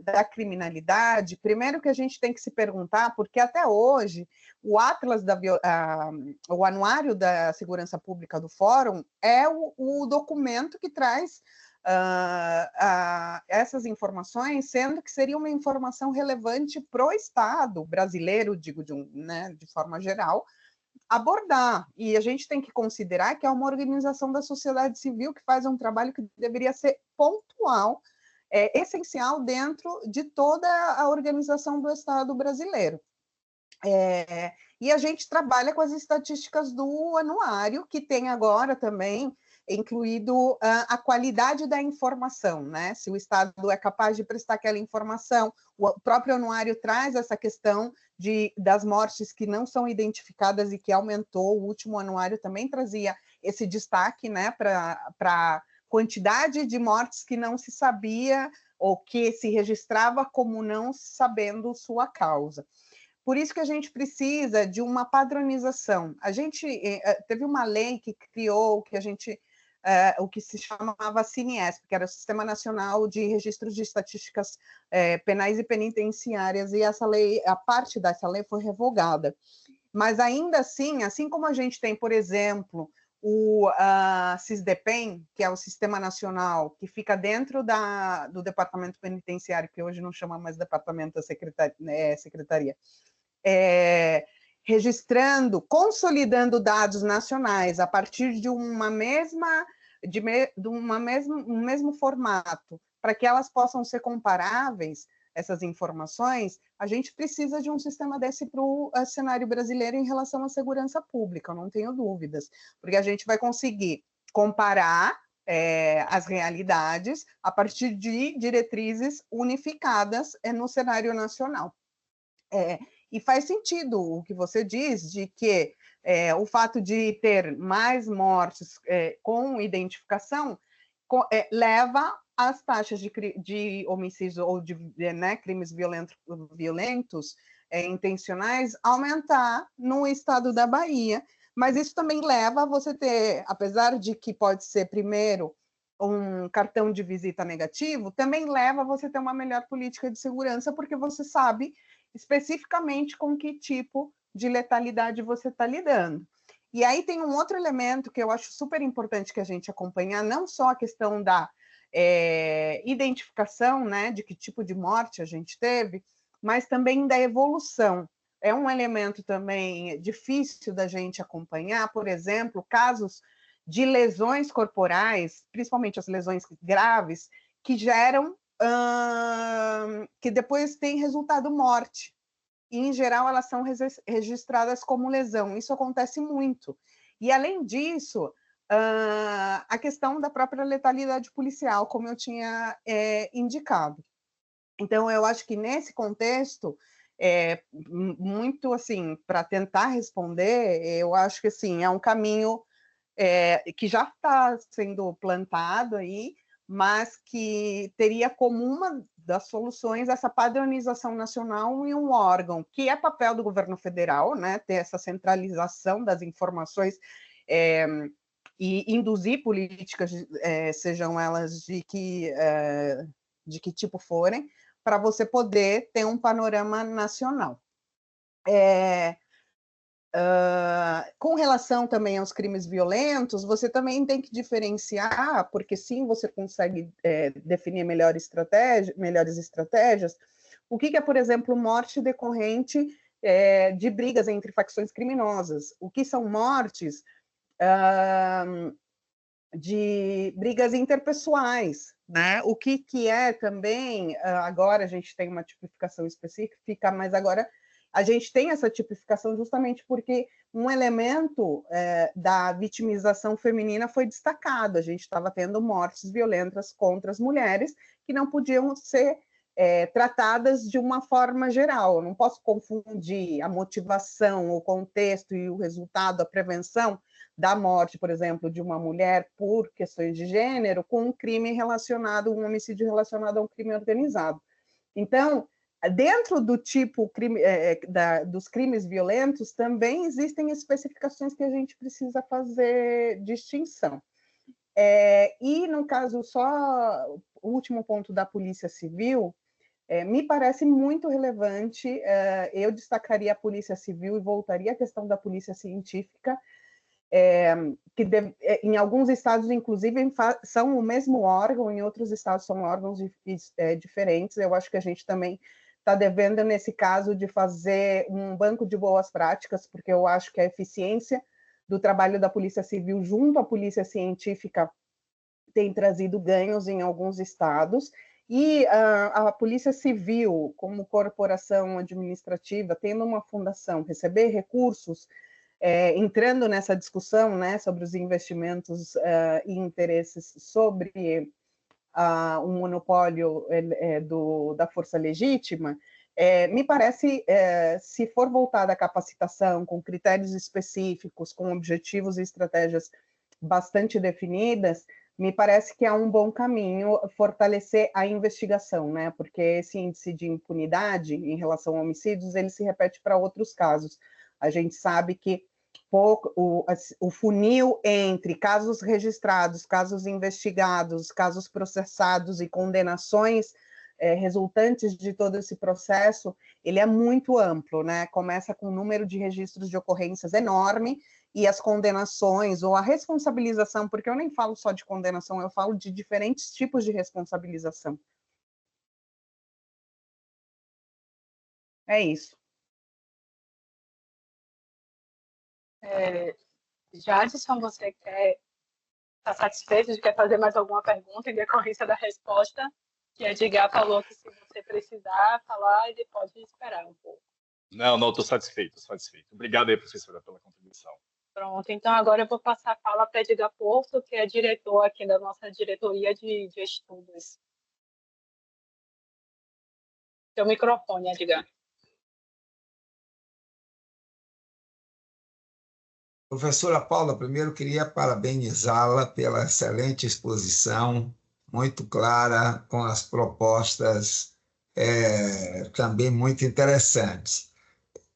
da criminalidade, primeiro que a gente tem que se perguntar, porque até hoje o Atlas, o Anuário da Segurança Pública do Fórum é o documento que traz essas informações, sendo que seria uma informação relevante para o Estado brasileiro, digo de forma geral, abordar, e a gente tem que considerar que é uma organização da sociedade civil que faz um trabalho que deveria ser pontual, essencial dentro de toda a organização do Estado brasileiro. E a gente trabalha com as estatísticas do anuário, que tem agora também incluído a qualidade da informação, né? Se o Estado é capaz de prestar aquela informação, o próprio anuário traz essa questão das mortes que não são identificadas e que aumentou, o último anuário também trazia esse destaque, né, para a quantidade de mortes que não se sabia ou que se registrava como não sabendo sua causa. Por isso que a gente precisa de uma padronização. A gente teve uma lei que criou o que se chamava Ciniesp, que era o Sistema Nacional de Registros de Estatísticas Penais e Penitenciárias, e essa lei, a parte dessa lei foi revogada. Mas ainda assim como a gente tem, por exemplo, o SISDEPEN, que é o Sistema Nacional, que fica dentro do Departamento Penitenciário, que hoje não chama mais Departamento da Secretaria, registrando, consolidando dados nacionais a partir de um mesmo formato, para que elas possam ser comparáveis, essas informações, a gente precisa de um sistema desse para o cenário brasileiro em relação à segurança pública, eu não tenho dúvidas, porque a gente vai conseguir comparar as realidades a partir de diretrizes unificadas no cenário nacional. E faz sentido o que você diz, de que o fato de ter mais mortes com identificação leva as taxas de homicídios ou de crimes violentos intencionais a aumentar no estado da Bahia, mas isso também leva a você ter, apesar de que pode ser primeiro um cartão de visita negativo, também leva a você ter uma melhor política de segurança, porque você sabe especificamente com que tipo de letalidade você está lidando. E aí tem um outro elemento que eu acho super importante que a gente acompanhar, não só a questão da identificação, né, de que tipo de morte a gente teve, mas também da evolução. É um elemento também difícil da gente acompanhar, por exemplo, casos de lesões corporais, principalmente as lesões graves, que geram, que depois tem resultado morte. E, em geral, elas são registradas como lesão. Isso acontece muito. E, além disso, a questão da própria letalidade policial, como eu tinha indicado. Então, eu acho que, nesse contexto, muito, assim, para tentar responder, eu acho que, assim, é um caminho que já está sendo plantado aí, mas que teria como uma das soluções essa padronização nacional em um órgão, que é papel do governo federal, né, ter essa centralização das informações e induzir políticas, sejam elas de que tipo forem, para você poder ter um panorama nacional. Com relação também aos crimes violentos, você também tem que diferenciar, porque sim, você consegue definir melhores estratégias, o que é, por exemplo, morte decorrente de brigas entre facções criminosas, o que são mortes de brigas interpessoais, né? O que é também, agora a gente tem uma tipificação específica, mas agora a gente tem essa tipificação justamente porque um elemento da vitimização feminina foi destacado. A gente estava tendo mortes violentas contra as mulheres que não podiam ser tratadas de uma forma geral. Eu não posso confundir a motivação, o contexto e o resultado, a prevenção da morte, por exemplo, de uma mulher por questões de gênero com um crime relacionado, um homicídio relacionado a um crime organizado. Então, dentro do tipo dos crimes violentos, também existem especificações que a gente precisa fazer distinção. E, no caso, só o último ponto da Polícia Civil, me parece muito relevante. Eu destacaria a Polícia Civil e voltaria à questão da Polícia Científica, que em alguns estados, inclusive, são o mesmo órgão, em outros estados são órgãos diferentes. Eu acho que a gente também está devendo, nesse caso, de fazer um banco de boas práticas, porque eu acho que a eficiência do trabalho da Polícia Civil junto à Polícia Científica tem trazido ganhos em alguns estados, e a Polícia Civil, como corporação administrativa, tendo uma fundação, receber recursos, entrando nessa discussão, né, sobre os investimentos e interesses sobre um monopólio da força legítima, me parece, se for voltada à capacitação, com critérios específicos, com objetivos e estratégias bastante definidas, me parece que é um bom caminho fortalecer a investigação, né? Porque esse índice de impunidade em relação a homicídios, ele se repete para outros casos. A gente sabe que o funil entre casos registrados, casos investigados, casos processados e condenações resultantes de todo esse processo, ele é muito amplo, né? Começa com um número de registros de ocorrências enorme, e as condenações ou a responsabilização, porque eu nem falo só de condenação, eu falo de diferentes tipos de responsabilização. É isso. Jadson, você está satisfeito de quer fazer mais alguma pergunta em decorrência da resposta? Que a Edgar falou que se você precisar falar, ele pode esperar um pouco. Não, estou satisfeito, Obrigado aí, professora, pela contribuição. Pronto, então agora eu vou passar a fala para Edgar Porto, que é diretor aqui da nossa diretoria de estudos. Seu microfone, Edgar. Professora Paula, primeiro queria parabenizá-la pela excelente exposição, muito clara, com as propostas também muito interessantes.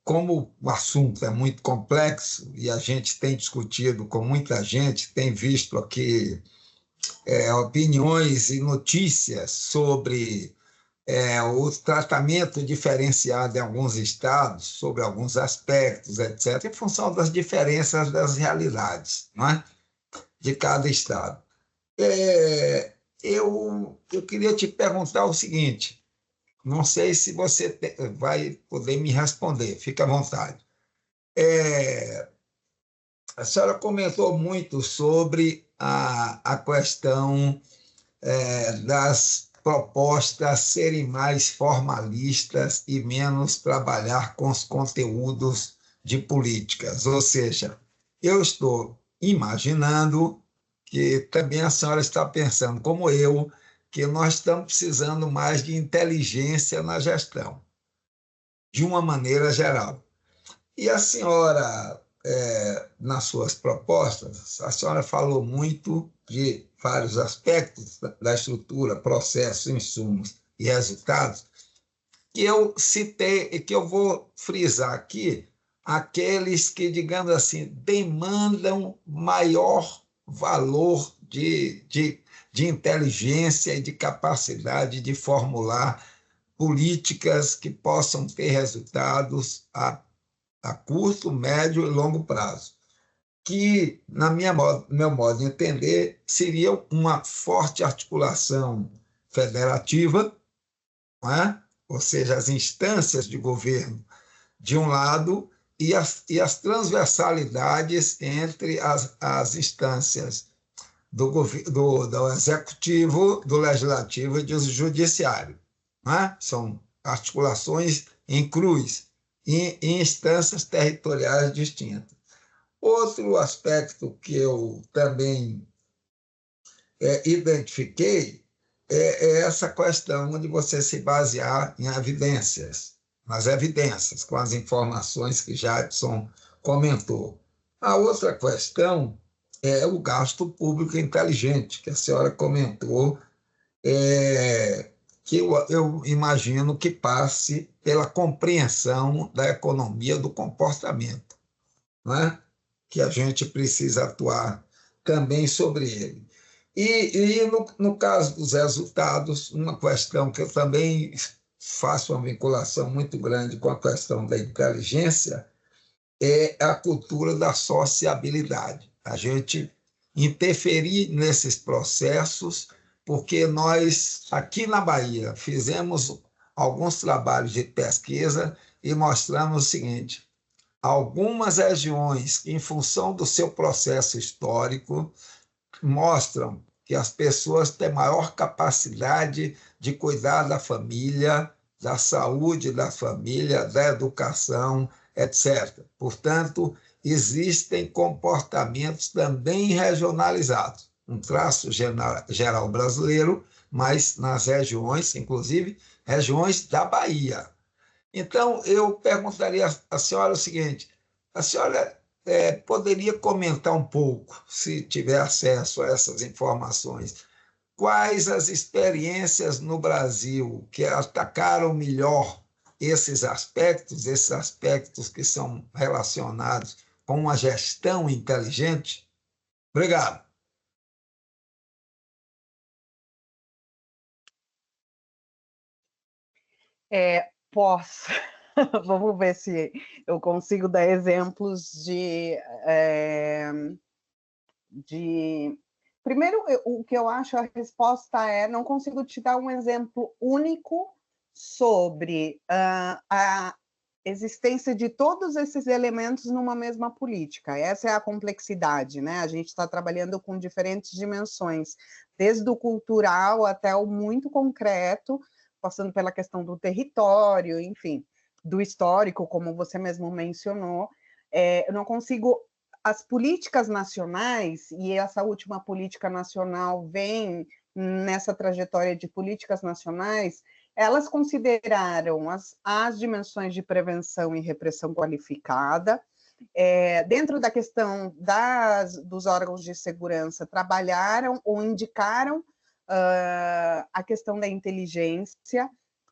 Como o assunto é muito complexo e a gente tem discutido com muita gente, tem visto aqui opiniões e notícias sobre o tratamento diferenciado em alguns estados, sobre alguns aspectos, etc., em função das diferenças das realidades, não é? De cada estado. Eu queria te perguntar o seguinte, não sei se você vai poder me responder, fique à vontade. A senhora comentou muito sobre a questão das propostas serem mais formalistas e menos trabalhar com os conteúdos de políticas. Ou seja, eu estou imaginando que também a senhora está pensando, como eu, que nós estamos precisando mais de inteligência na gestão, de uma maneira geral. E a senhora, nas suas propostas, a senhora falou muito de vários aspectos da estrutura, processos, insumos e resultados, que eu citei e que eu vou frisar aqui, aqueles que, digamos assim, demandam maior valor de inteligência e de capacidade de formular políticas que possam ter resultados a curto, médio e longo prazo, que, meu modo de entender, seria uma forte articulação federativa, não é? Ou seja, as instâncias de governo de um lado e as transversalidades entre as instâncias do executivo, do legislativo e do judiciário. Não é? São articulações em cruz, em instâncias territoriais distintas. Outro aspecto que eu também identifiquei é essa questão de você se basear em evidências, nas evidências, com as informações que Jadson comentou. A outra questão é o gasto público inteligente, que a senhora comentou, que eu imagino que passe pela compreensão da economia do comportamento, não é? Que a gente precisa atuar também sobre ele. E no caso dos resultados, uma questão que eu também faço uma vinculação muito grande com a questão da inteligência é a cultura da sociabilidade. A gente interferir nesses processos, porque nós, aqui na Bahia, fizemos alguns trabalhos de pesquisa e mostramos o seguinte: algumas regiões, em função do seu processo histórico, mostram que as pessoas têm maior capacidade de cuidar da família, da saúde da família, da educação, etc. Portanto, existem comportamentos também regionalizados, um traço geral brasileiro, mas nas regiões, inclusive regiões da Bahia. Então, eu perguntaria à senhora o seguinte: a senhora poderia comentar um pouco, se tiver acesso a essas informações, quais as experiências no Brasil que atacaram melhor esses aspectos que são relacionados com uma gestão inteligente? Obrigado. Posso. Vamos ver se eu consigo dar exemplos Primeiro, o que eu acho, a resposta não consigo te dar um exemplo único sobre a existência de todos esses elementos numa mesma política. Essa é a complexidade, né? A gente está trabalhando com diferentes dimensões, desde o cultural até o muito concreto, passando pela questão do território, enfim, do histórico, como você mesmo mencionou. Eu não consigo... As políticas nacionais, e essa última política nacional vem nessa trajetória de políticas nacionais, elas consideraram as dimensões de prevenção e repressão qualificada. Dentro da questão dos órgãos de segurança, trabalharam ou indicaram a questão da inteligência,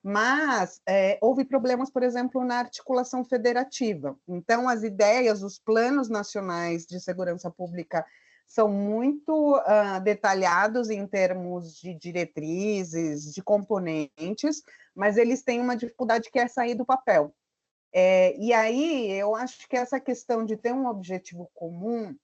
mas houve problemas, por exemplo, na articulação federativa. Então, as ideias, os planos nacionais de segurança pública são muito detalhados em termos de diretrizes, de componentes, mas eles têm uma dificuldade que é sair do papel. E aí, eu acho que essa questão de ter um objetivo comum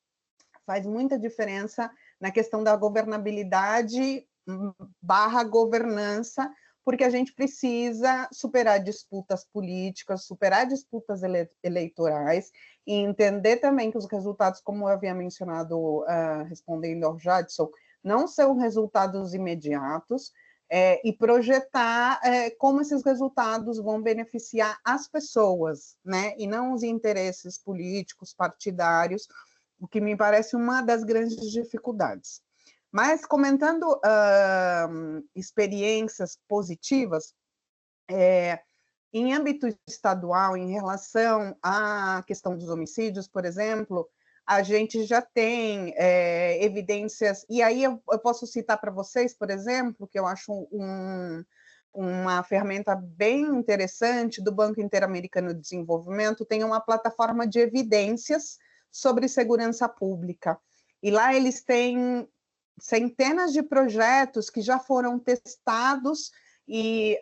faz muita diferença na questão da governabilidade / governança, porque a gente precisa superar disputas políticas, superar disputas eleitorais e entender também que os resultados, como eu havia mencionado respondendo ao Jadson, não são resultados imediatos, e projetar como esses resultados vão beneficiar as pessoas, né, e não os interesses políticos, partidários, o que me parece uma das grandes dificuldades. Mas, comentando experiências positivas, em âmbito estadual, em relação à questão dos homicídios, por exemplo, a gente já tem evidências, e aí eu posso citar para vocês, por exemplo, que eu acho uma ferramenta bem interessante do Banco Interamericano de Desenvolvimento, tem uma plataforma de evidências sobre segurança pública, e lá eles têm centenas de projetos que já foram testados e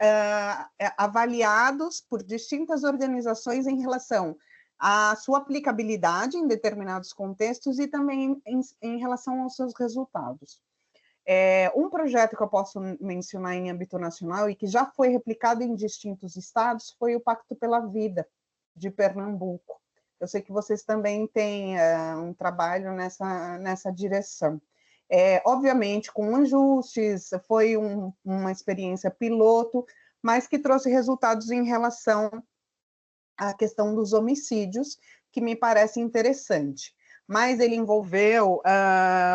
avaliados por distintas organizações em relação à sua aplicabilidade em determinados contextos e também em relação aos seus resultados. Um projeto que eu posso mencionar em âmbito nacional e que já foi replicado em distintos estados foi o Pacto pela Vida, de Pernambuco. Eu sei que vocês também têm um trabalho nessa direção. Obviamente, com ajustes, foi uma experiência piloto, mas que trouxe resultados em relação à questão dos homicídios, que me parece interessante. Mas ele envolveu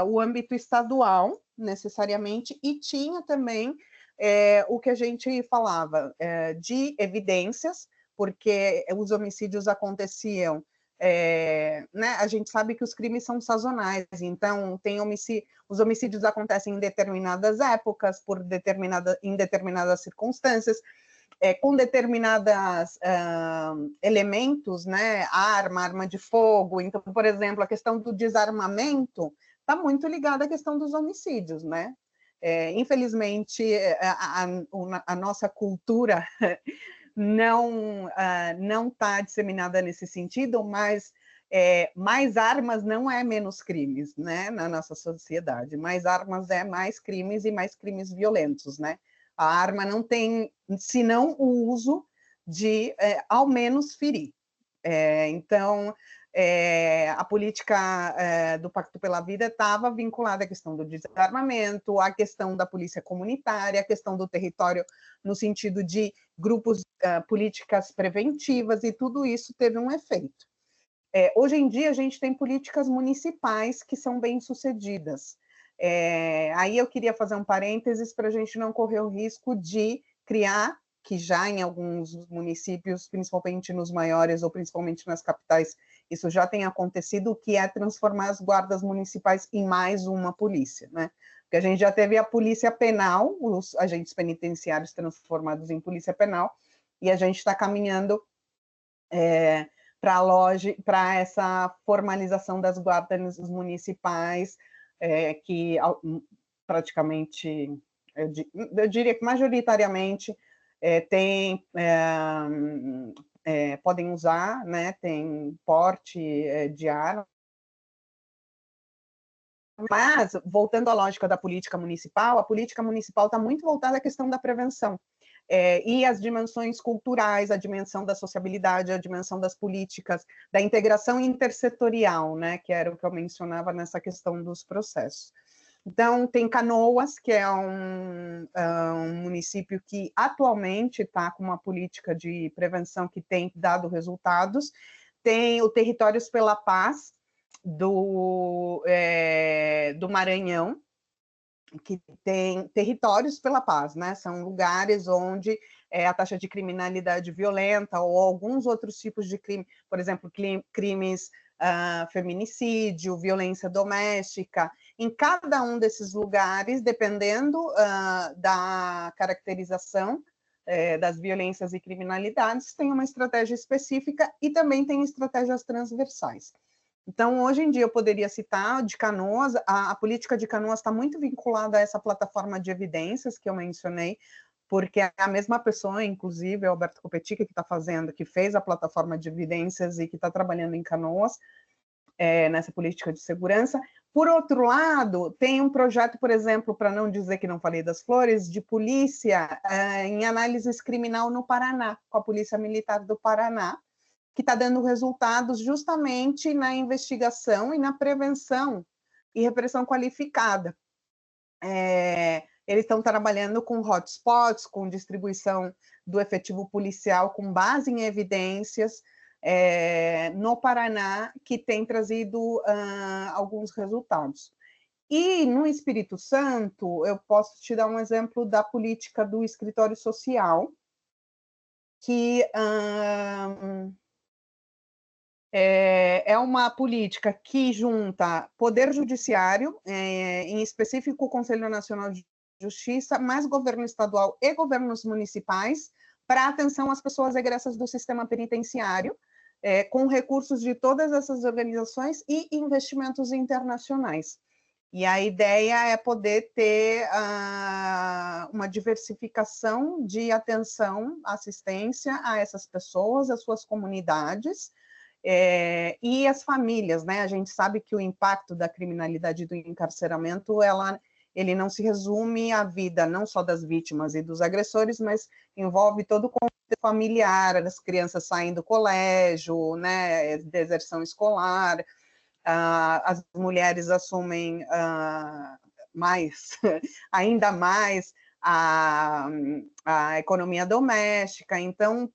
o âmbito estadual, necessariamente, e tinha também o que a gente falava de evidências, porque os homicídios aconteciam, né, a gente sabe que os crimes são sazonais, então os homicídios acontecem em determinadas épocas, em determinadas circunstâncias, com determinados elementos, né, arma de fogo. Então, por exemplo, a questão do desarmamento está muito ligada à questão dos homicídios, né? Infelizmente, a nossa cultura não está disseminada nesse sentido, mas mais armas não é menos crimes, né, na nossa sociedade. Mais armas é mais crimes e mais crimes violentos, né? A arma não tem, senão o uso de, ao menos, ferir. Então, a política do Pacto pela Vida estava vinculada à questão do desarmamento, à questão da polícia comunitária, à questão do território no sentido de grupos, políticas preventivas, e tudo isso teve um efeito. Hoje em dia, a gente tem políticas municipais que são bem-sucedidas. Aí eu queria fazer um parênteses para a gente não correr o risco de criar, que já em alguns municípios, principalmente nos maiores ou principalmente nas capitais, isso já tem acontecido, que é transformar as guardas municipais em mais uma polícia, né? Porque a gente já teve a polícia penal, os agentes penitenciários transformados em polícia penal, e a gente está caminhando para essa formalização das guardas municipais, que praticamente, eu diria que majoritariamente, podem usar, né, tem porte de arma. Mas, voltando à lógica da política municipal, a política municipal está muito voltada à questão da prevenção. E as dimensões culturais, a dimensão da sociabilidade, a dimensão das políticas, da integração intersetorial, né, que era o que eu mencionava nessa questão dos processos. Então, tem Canoas, que é um município que atualmente está com uma política de prevenção que tem dado resultados. Tem o Territórios pela Paz, do Maranhão, que tem Territórios pela Paz, né? São lugares onde a taxa de criminalidade violenta ou alguns outros tipos de crime, por exemplo, crimes, feminicídio, violência doméstica, em cada um desses lugares, dependendo da caracterização das violências e criminalidades, tem uma estratégia específica e também tem estratégias transversais. Então, hoje em dia, eu poderia citar de Canoas, a política de Canoas está muito vinculada a essa plataforma de evidências que eu mencionei, porque é a mesma pessoa, inclusive, Alberto Copetica, que fez a plataforma de evidências e que está trabalhando em Canoas, nessa política de segurança, Por outro lado, tem um projeto, por exemplo, para não dizer que não falei das flores, de polícia em análises criminal no Paraná, com a Polícia Militar do Paraná, que está dando resultados justamente na investigação e na prevenção e repressão qualificada. Eles estão trabalhando com hotspots, com distribuição do efetivo policial com base em evidências, no Paraná, que tem trazido alguns resultados. E no Espírito Santo, eu posso te dar um exemplo da política do escritório social, que é uma política que junta poder judiciário, em específico o Conselho Nacional de Justiça, mais governo estadual e governos municipais, para atenção às pessoas egressas do sistema penitenciário, com recursos de todas essas organizações e investimentos internacionais. E a ideia é poder ter uma diversificação de atenção, assistência a essas pessoas, às suas comunidades, e as famílias, né? A gente sabe que o impacto da criminalidade e do encarceramento, ele não se resume à vida não só das vítimas e dos agressores, mas envolve todo o contexto familiar, as crianças saem do colégio, né, deserção escolar, as mulheres assumem ainda mais a economia doméstica. Então,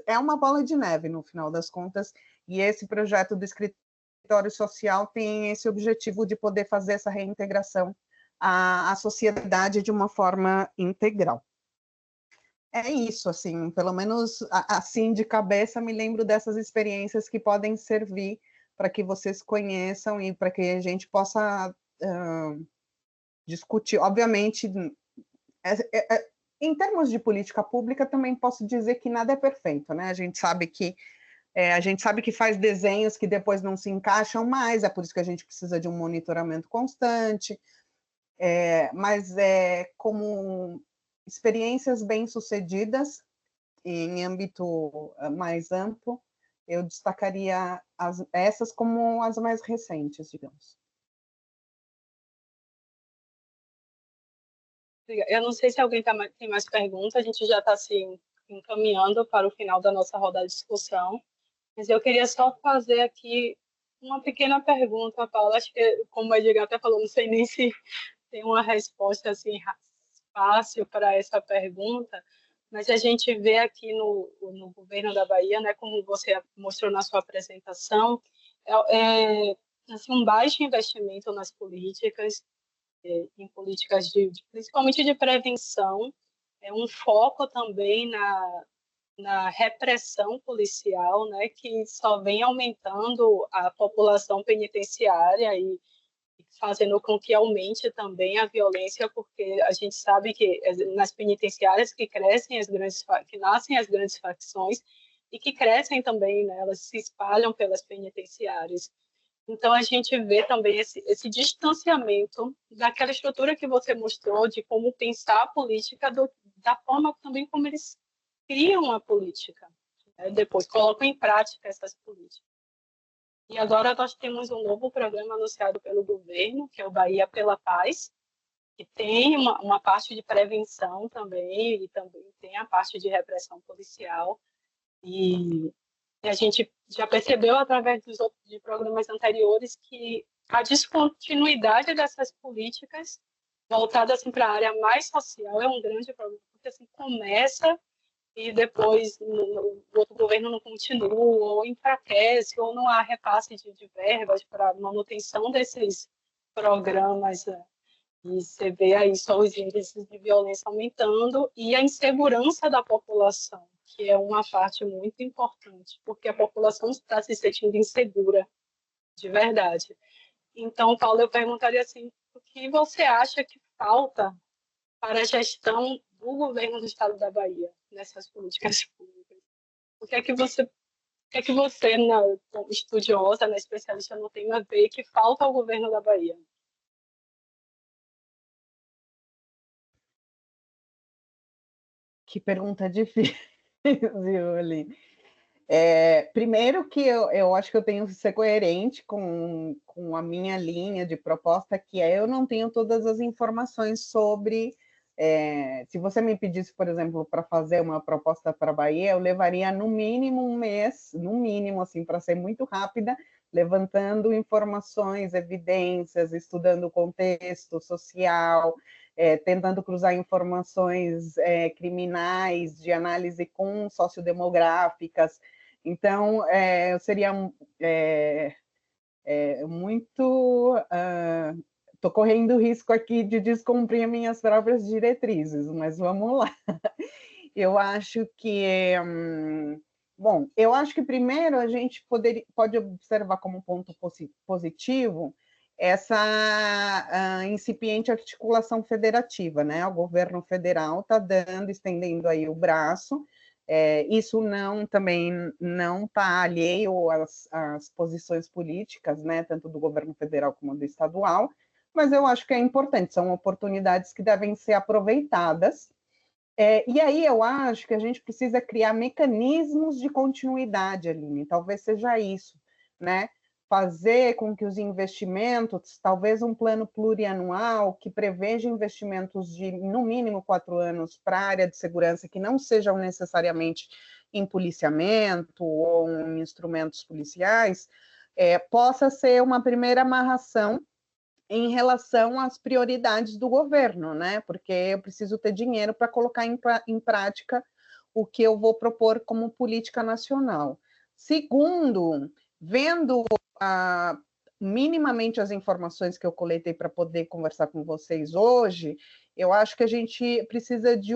é uma bola de neve, no final das contas, e esse projeto do escritório social tem esse objetivo de poder fazer essa reintegração à sociedade de uma forma integral. É isso, assim, pelo menos assim de cabeça me lembro dessas experiências que podem servir para que vocês conheçam e para que a gente possa discutir. Obviamente, em termos de política pública, também posso dizer que nada é perfeito, né? A gente sabe que faz desenhos que depois não se encaixam mais, é por isso que a gente precisa de um monitoramento constante, mas como experiências bem-sucedidas em âmbito mais amplo, eu destacaria essas como as mais recentes, digamos. Eu não sei se alguém tem mais perguntas, a gente já está se encaminhando para o final da nossa roda de discussão, mas eu queria só fazer aqui uma pequena pergunta, Paula. Acho que, como a Edgar até falou, não sei nem se tem uma resposta assim fácil para essa pergunta, mas a gente vê aqui no governo da Bahia, né, como você mostrou na sua apresentação, assim, um baixo investimento nas políticas, em políticas principalmente de prevenção, um foco também na repressão policial, né, que só vem aumentando a população penitenciária e fazendo com que aumente também a violência, porque a gente sabe que nas penitenciárias que nascem as grandes facções e que crescem também, né, elas se espalham pelas penitenciárias. Então, a gente vê também esse distanciamento daquela estrutura que você mostrou, de como pensar a política, da forma também como eles criam a política, né? Depois colocam em prática essas políticas. E agora nós temos um novo programa anunciado pelo governo, que é o Bahia pela Paz, que tem uma parte de prevenção também, e também tem a parte de repressão policial. E a gente já percebeu, através de programas anteriores, que a descontinuidade dessas políticas voltadas assim, para a área mais social é um grande problema, porque assim, começa e depois o outro governo não continua, ou enfraquece, ou não há repasse de verbas para manutenção desses programas. E você vê aí só os índices de violência aumentando e a insegurança da população, que é uma parte muito importante, porque a população está se sentindo insegura, de verdade. Então, Paulo, eu perguntaria assim, o que você acha que falta para a gestão do governo do Estado da Bahia nessas políticas públicas? O que é que você, como estudiosa, especialista no tema, vê que falta ao governo da Bahia? Que pergunta difícil, Aline. Primeiro que eu acho que eu tenho que ser coerente com a minha linha de proposta, que é eu não tenho todas as informações sobre... se você me pedisse, por exemplo, para fazer uma proposta para a Bahia, eu levaria no mínimo um mês, no mínimo, assim, para ser muito rápida, levantando informações, evidências, estudando o contexto social, tentando cruzar informações criminais, de análise com sociodemográficas. Então, eu seria muito... Estou correndo risco aqui de descumprir minhas próprias diretrizes, mas vamos lá. Eu acho que... bom, eu acho que primeiro a gente pode observar como ponto positivo essa incipiente articulação federativa, né? O governo federal está estendendo aí o braço. Isso também não está alheio às posições políticas, né? Tanto do governo federal como do estadual, mas eu acho que é importante, são oportunidades que devem ser aproveitadas. E aí eu acho que a gente precisa criar mecanismos de continuidade, Aline, talvez seja isso, né? Fazer com que os investimentos, talvez um plano plurianual que preveja investimentos de, no mínimo, 4 anos para a área de segurança, que não sejam necessariamente em policiamento ou em instrumentos policiais, possa ser uma primeira amarração em relação às prioridades do governo, né? Porque eu preciso ter dinheiro para colocar em prática o que eu vou propor como política nacional. Segundo, vendo minimamente as informações que eu coletei para poder conversar com vocês hoje, eu acho que a gente precisa de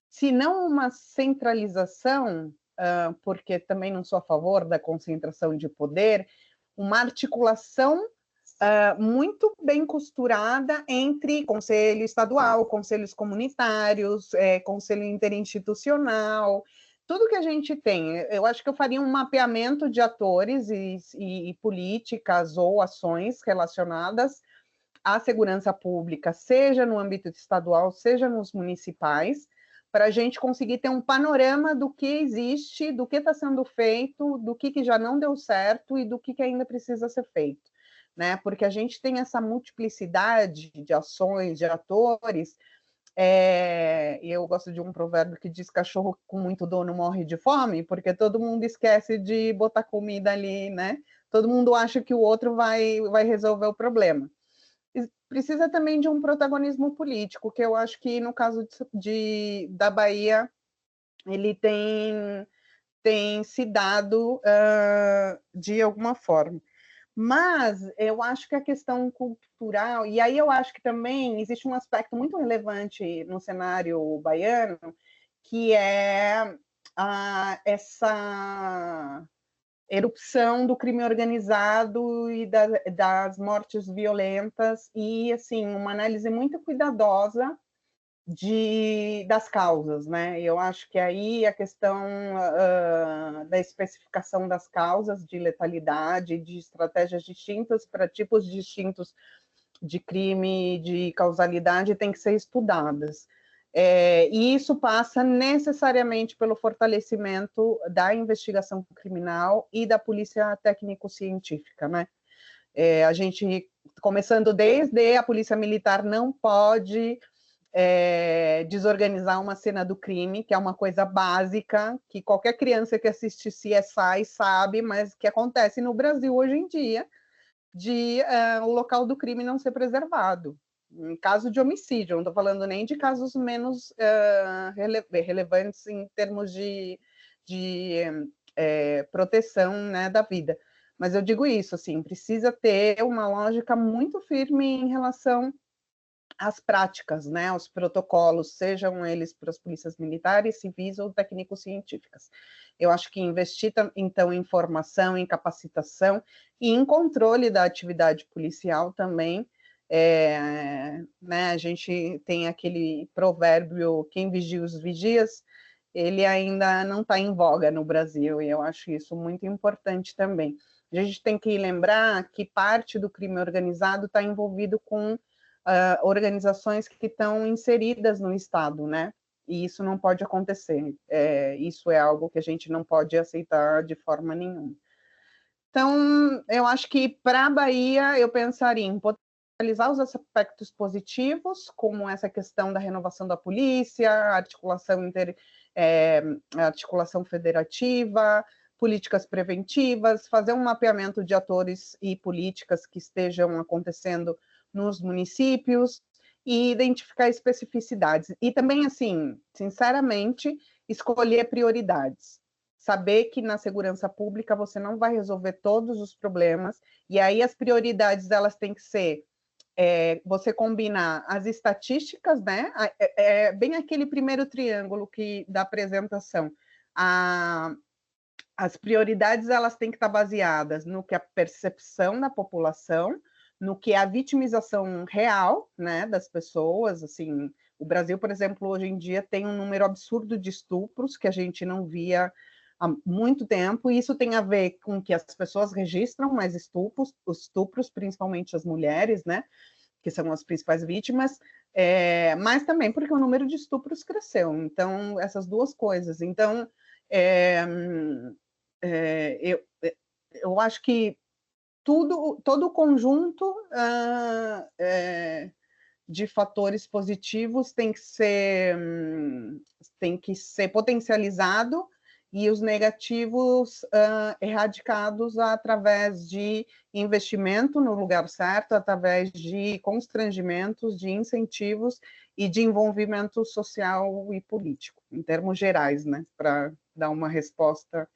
se não uma centralização, porque também não sou a favor da concentração de poder, uma articulação muito bem costurada entre conselho estadual, conselhos comunitários, conselho interinstitucional, tudo que a gente tem. Eu acho que eu faria um mapeamento de atores e políticas ou ações relacionadas à segurança pública, seja no âmbito estadual, seja nos municipais, para a gente conseguir ter um panorama do que existe, do que está sendo feito, do que já não deu certo e do que ainda precisa ser feito. Né? Porque a gente tem essa multiplicidade de ações, de atores, e eu gosto de um provérbio que diz: cachorro com muito dono morre de fome, porque todo mundo esquece de botar comida ali, né? Todo mundo acha que o outro vai resolver o problema. Precisa também de um protagonismo político, que eu acho que no caso da Bahia, ele tem se dado de alguma forma. Mas eu acho que a questão cultural, e aí eu acho que também existe um aspecto muito relevante no cenário baiano, que é essa erupção do crime organizado e das mortes violentas, e assim, uma análise muito cuidadosa das causas, né? Eu acho que aí a questão da especificação das causas de letalidade, de estratégias distintas para tipos distintos de crime, de causalidade, tem que ser estudadas. E isso passa necessariamente pelo fortalecimento da investigação criminal e da polícia técnico-científica, né? A gente, começando desde a polícia militar, não pode desorganizar uma cena do crime, que é uma coisa básica, que qualquer criança que assiste CSI sabe, mas que acontece no Brasil hoje em dia, o local do crime não ser preservado. Em caso de homicídio, não estou falando nem de casos menos relevantes em termos de proteção, né, da vida. Mas eu digo isso, assim, precisa ter uma lógica muito firme em relação às práticas, né, aos protocolos, sejam eles para as polícias militares, civis ou técnico-científicas. Eu acho que investir, então, em formação, em capacitação e em controle da atividade policial também, né, a gente tem aquele provérbio, quem vigia os vigias, ele ainda não está em voga no Brasil, e eu acho isso muito importante também. A gente tem que lembrar que parte do crime organizado está envolvido com organizações que estão inseridas no Estado, né? E isso não pode acontecer. Isso é algo que a gente não pode aceitar de forma nenhuma. Então, eu acho que para a Bahia, eu pensaria em potencializar os aspectos positivos, como essa questão da renovação da polícia, articulação federativa, políticas preventivas, fazer um mapeamento de atores e políticas que estejam acontecendo nos municípios e identificar especificidades. E também, assim, sinceramente, escolher prioridades. Saber que na segurança pública você não vai resolver todos os problemas, e aí as prioridades elas têm que ser você combinar as estatísticas, né? Bem aquele primeiro triângulo da apresentação. As prioridades elas têm que estar baseadas no que é a percepção da população, no que é a vitimização real, né, das pessoas. Assim, o Brasil, por exemplo, hoje em dia tem um número absurdo de estupros que a gente não via há muito tempo, e isso tem a ver com que as pessoas registram mais estupros, principalmente as mulheres, né, que são as principais vítimas, mas também porque o número de estupros cresceu. Então, essas duas coisas. Então, eu acho que todo o conjunto de fatores positivos tem que ser potencializado e os negativos erradicados através de investimento no lugar certo, através de constrangimentos, de incentivos e de envolvimento social e político, em termos gerais, né, para dar uma resposta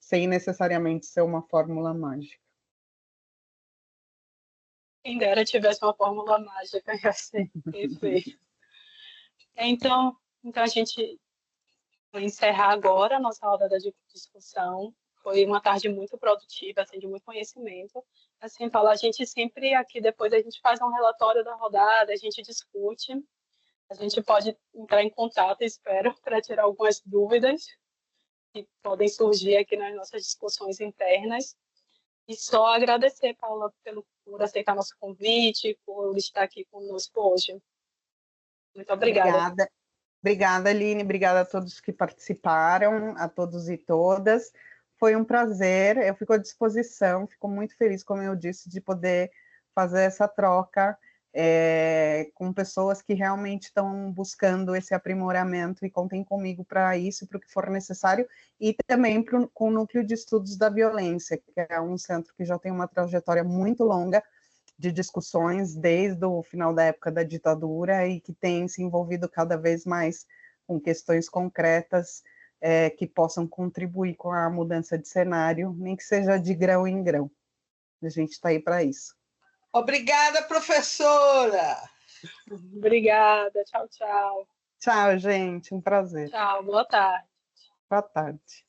sem necessariamente ser uma fórmula mágica. Quem dera tivesse uma fórmula mágica, ia ser perfeito. Então a gente vai encerrar agora a nossa roda de discussão. Foi uma tarde muito produtiva, assim, de muito conhecimento. Assim, a gente sempre aqui, depois a gente faz um relatório da rodada, a gente discute, a gente pode entrar em contato, espero, para tirar algumas dúvidas que podem surgir aqui nas nossas discussões internas. E só agradecer, Paula, por aceitar nosso convite, por estar aqui conosco hoje. Muito obrigada. Obrigada, Aline. Obrigada a todos que participaram, a todos e todas. Foi um prazer. Eu fico à disposição. Fico muito feliz, como eu disse, de poder fazer essa troca com pessoas que realmente estão buscando esse aprimoramento e contem comigo para isso, para o que for necessário, e também com o Núcleo de Estudos da Violência, que é um centro que já tem uma trajetória muito longa de discussões desde o final da época da ditadura e que tem se envolvido cada vez mais com questões concretas que possam contribuir com a mudança de cenário, nem que seja de grão em grão. A gente está aí para isso. Obrigada, professora! Obrigada, tchau, tchau. Tchau, gente, um prazer. Tchau, boa tarde. Boa tarde.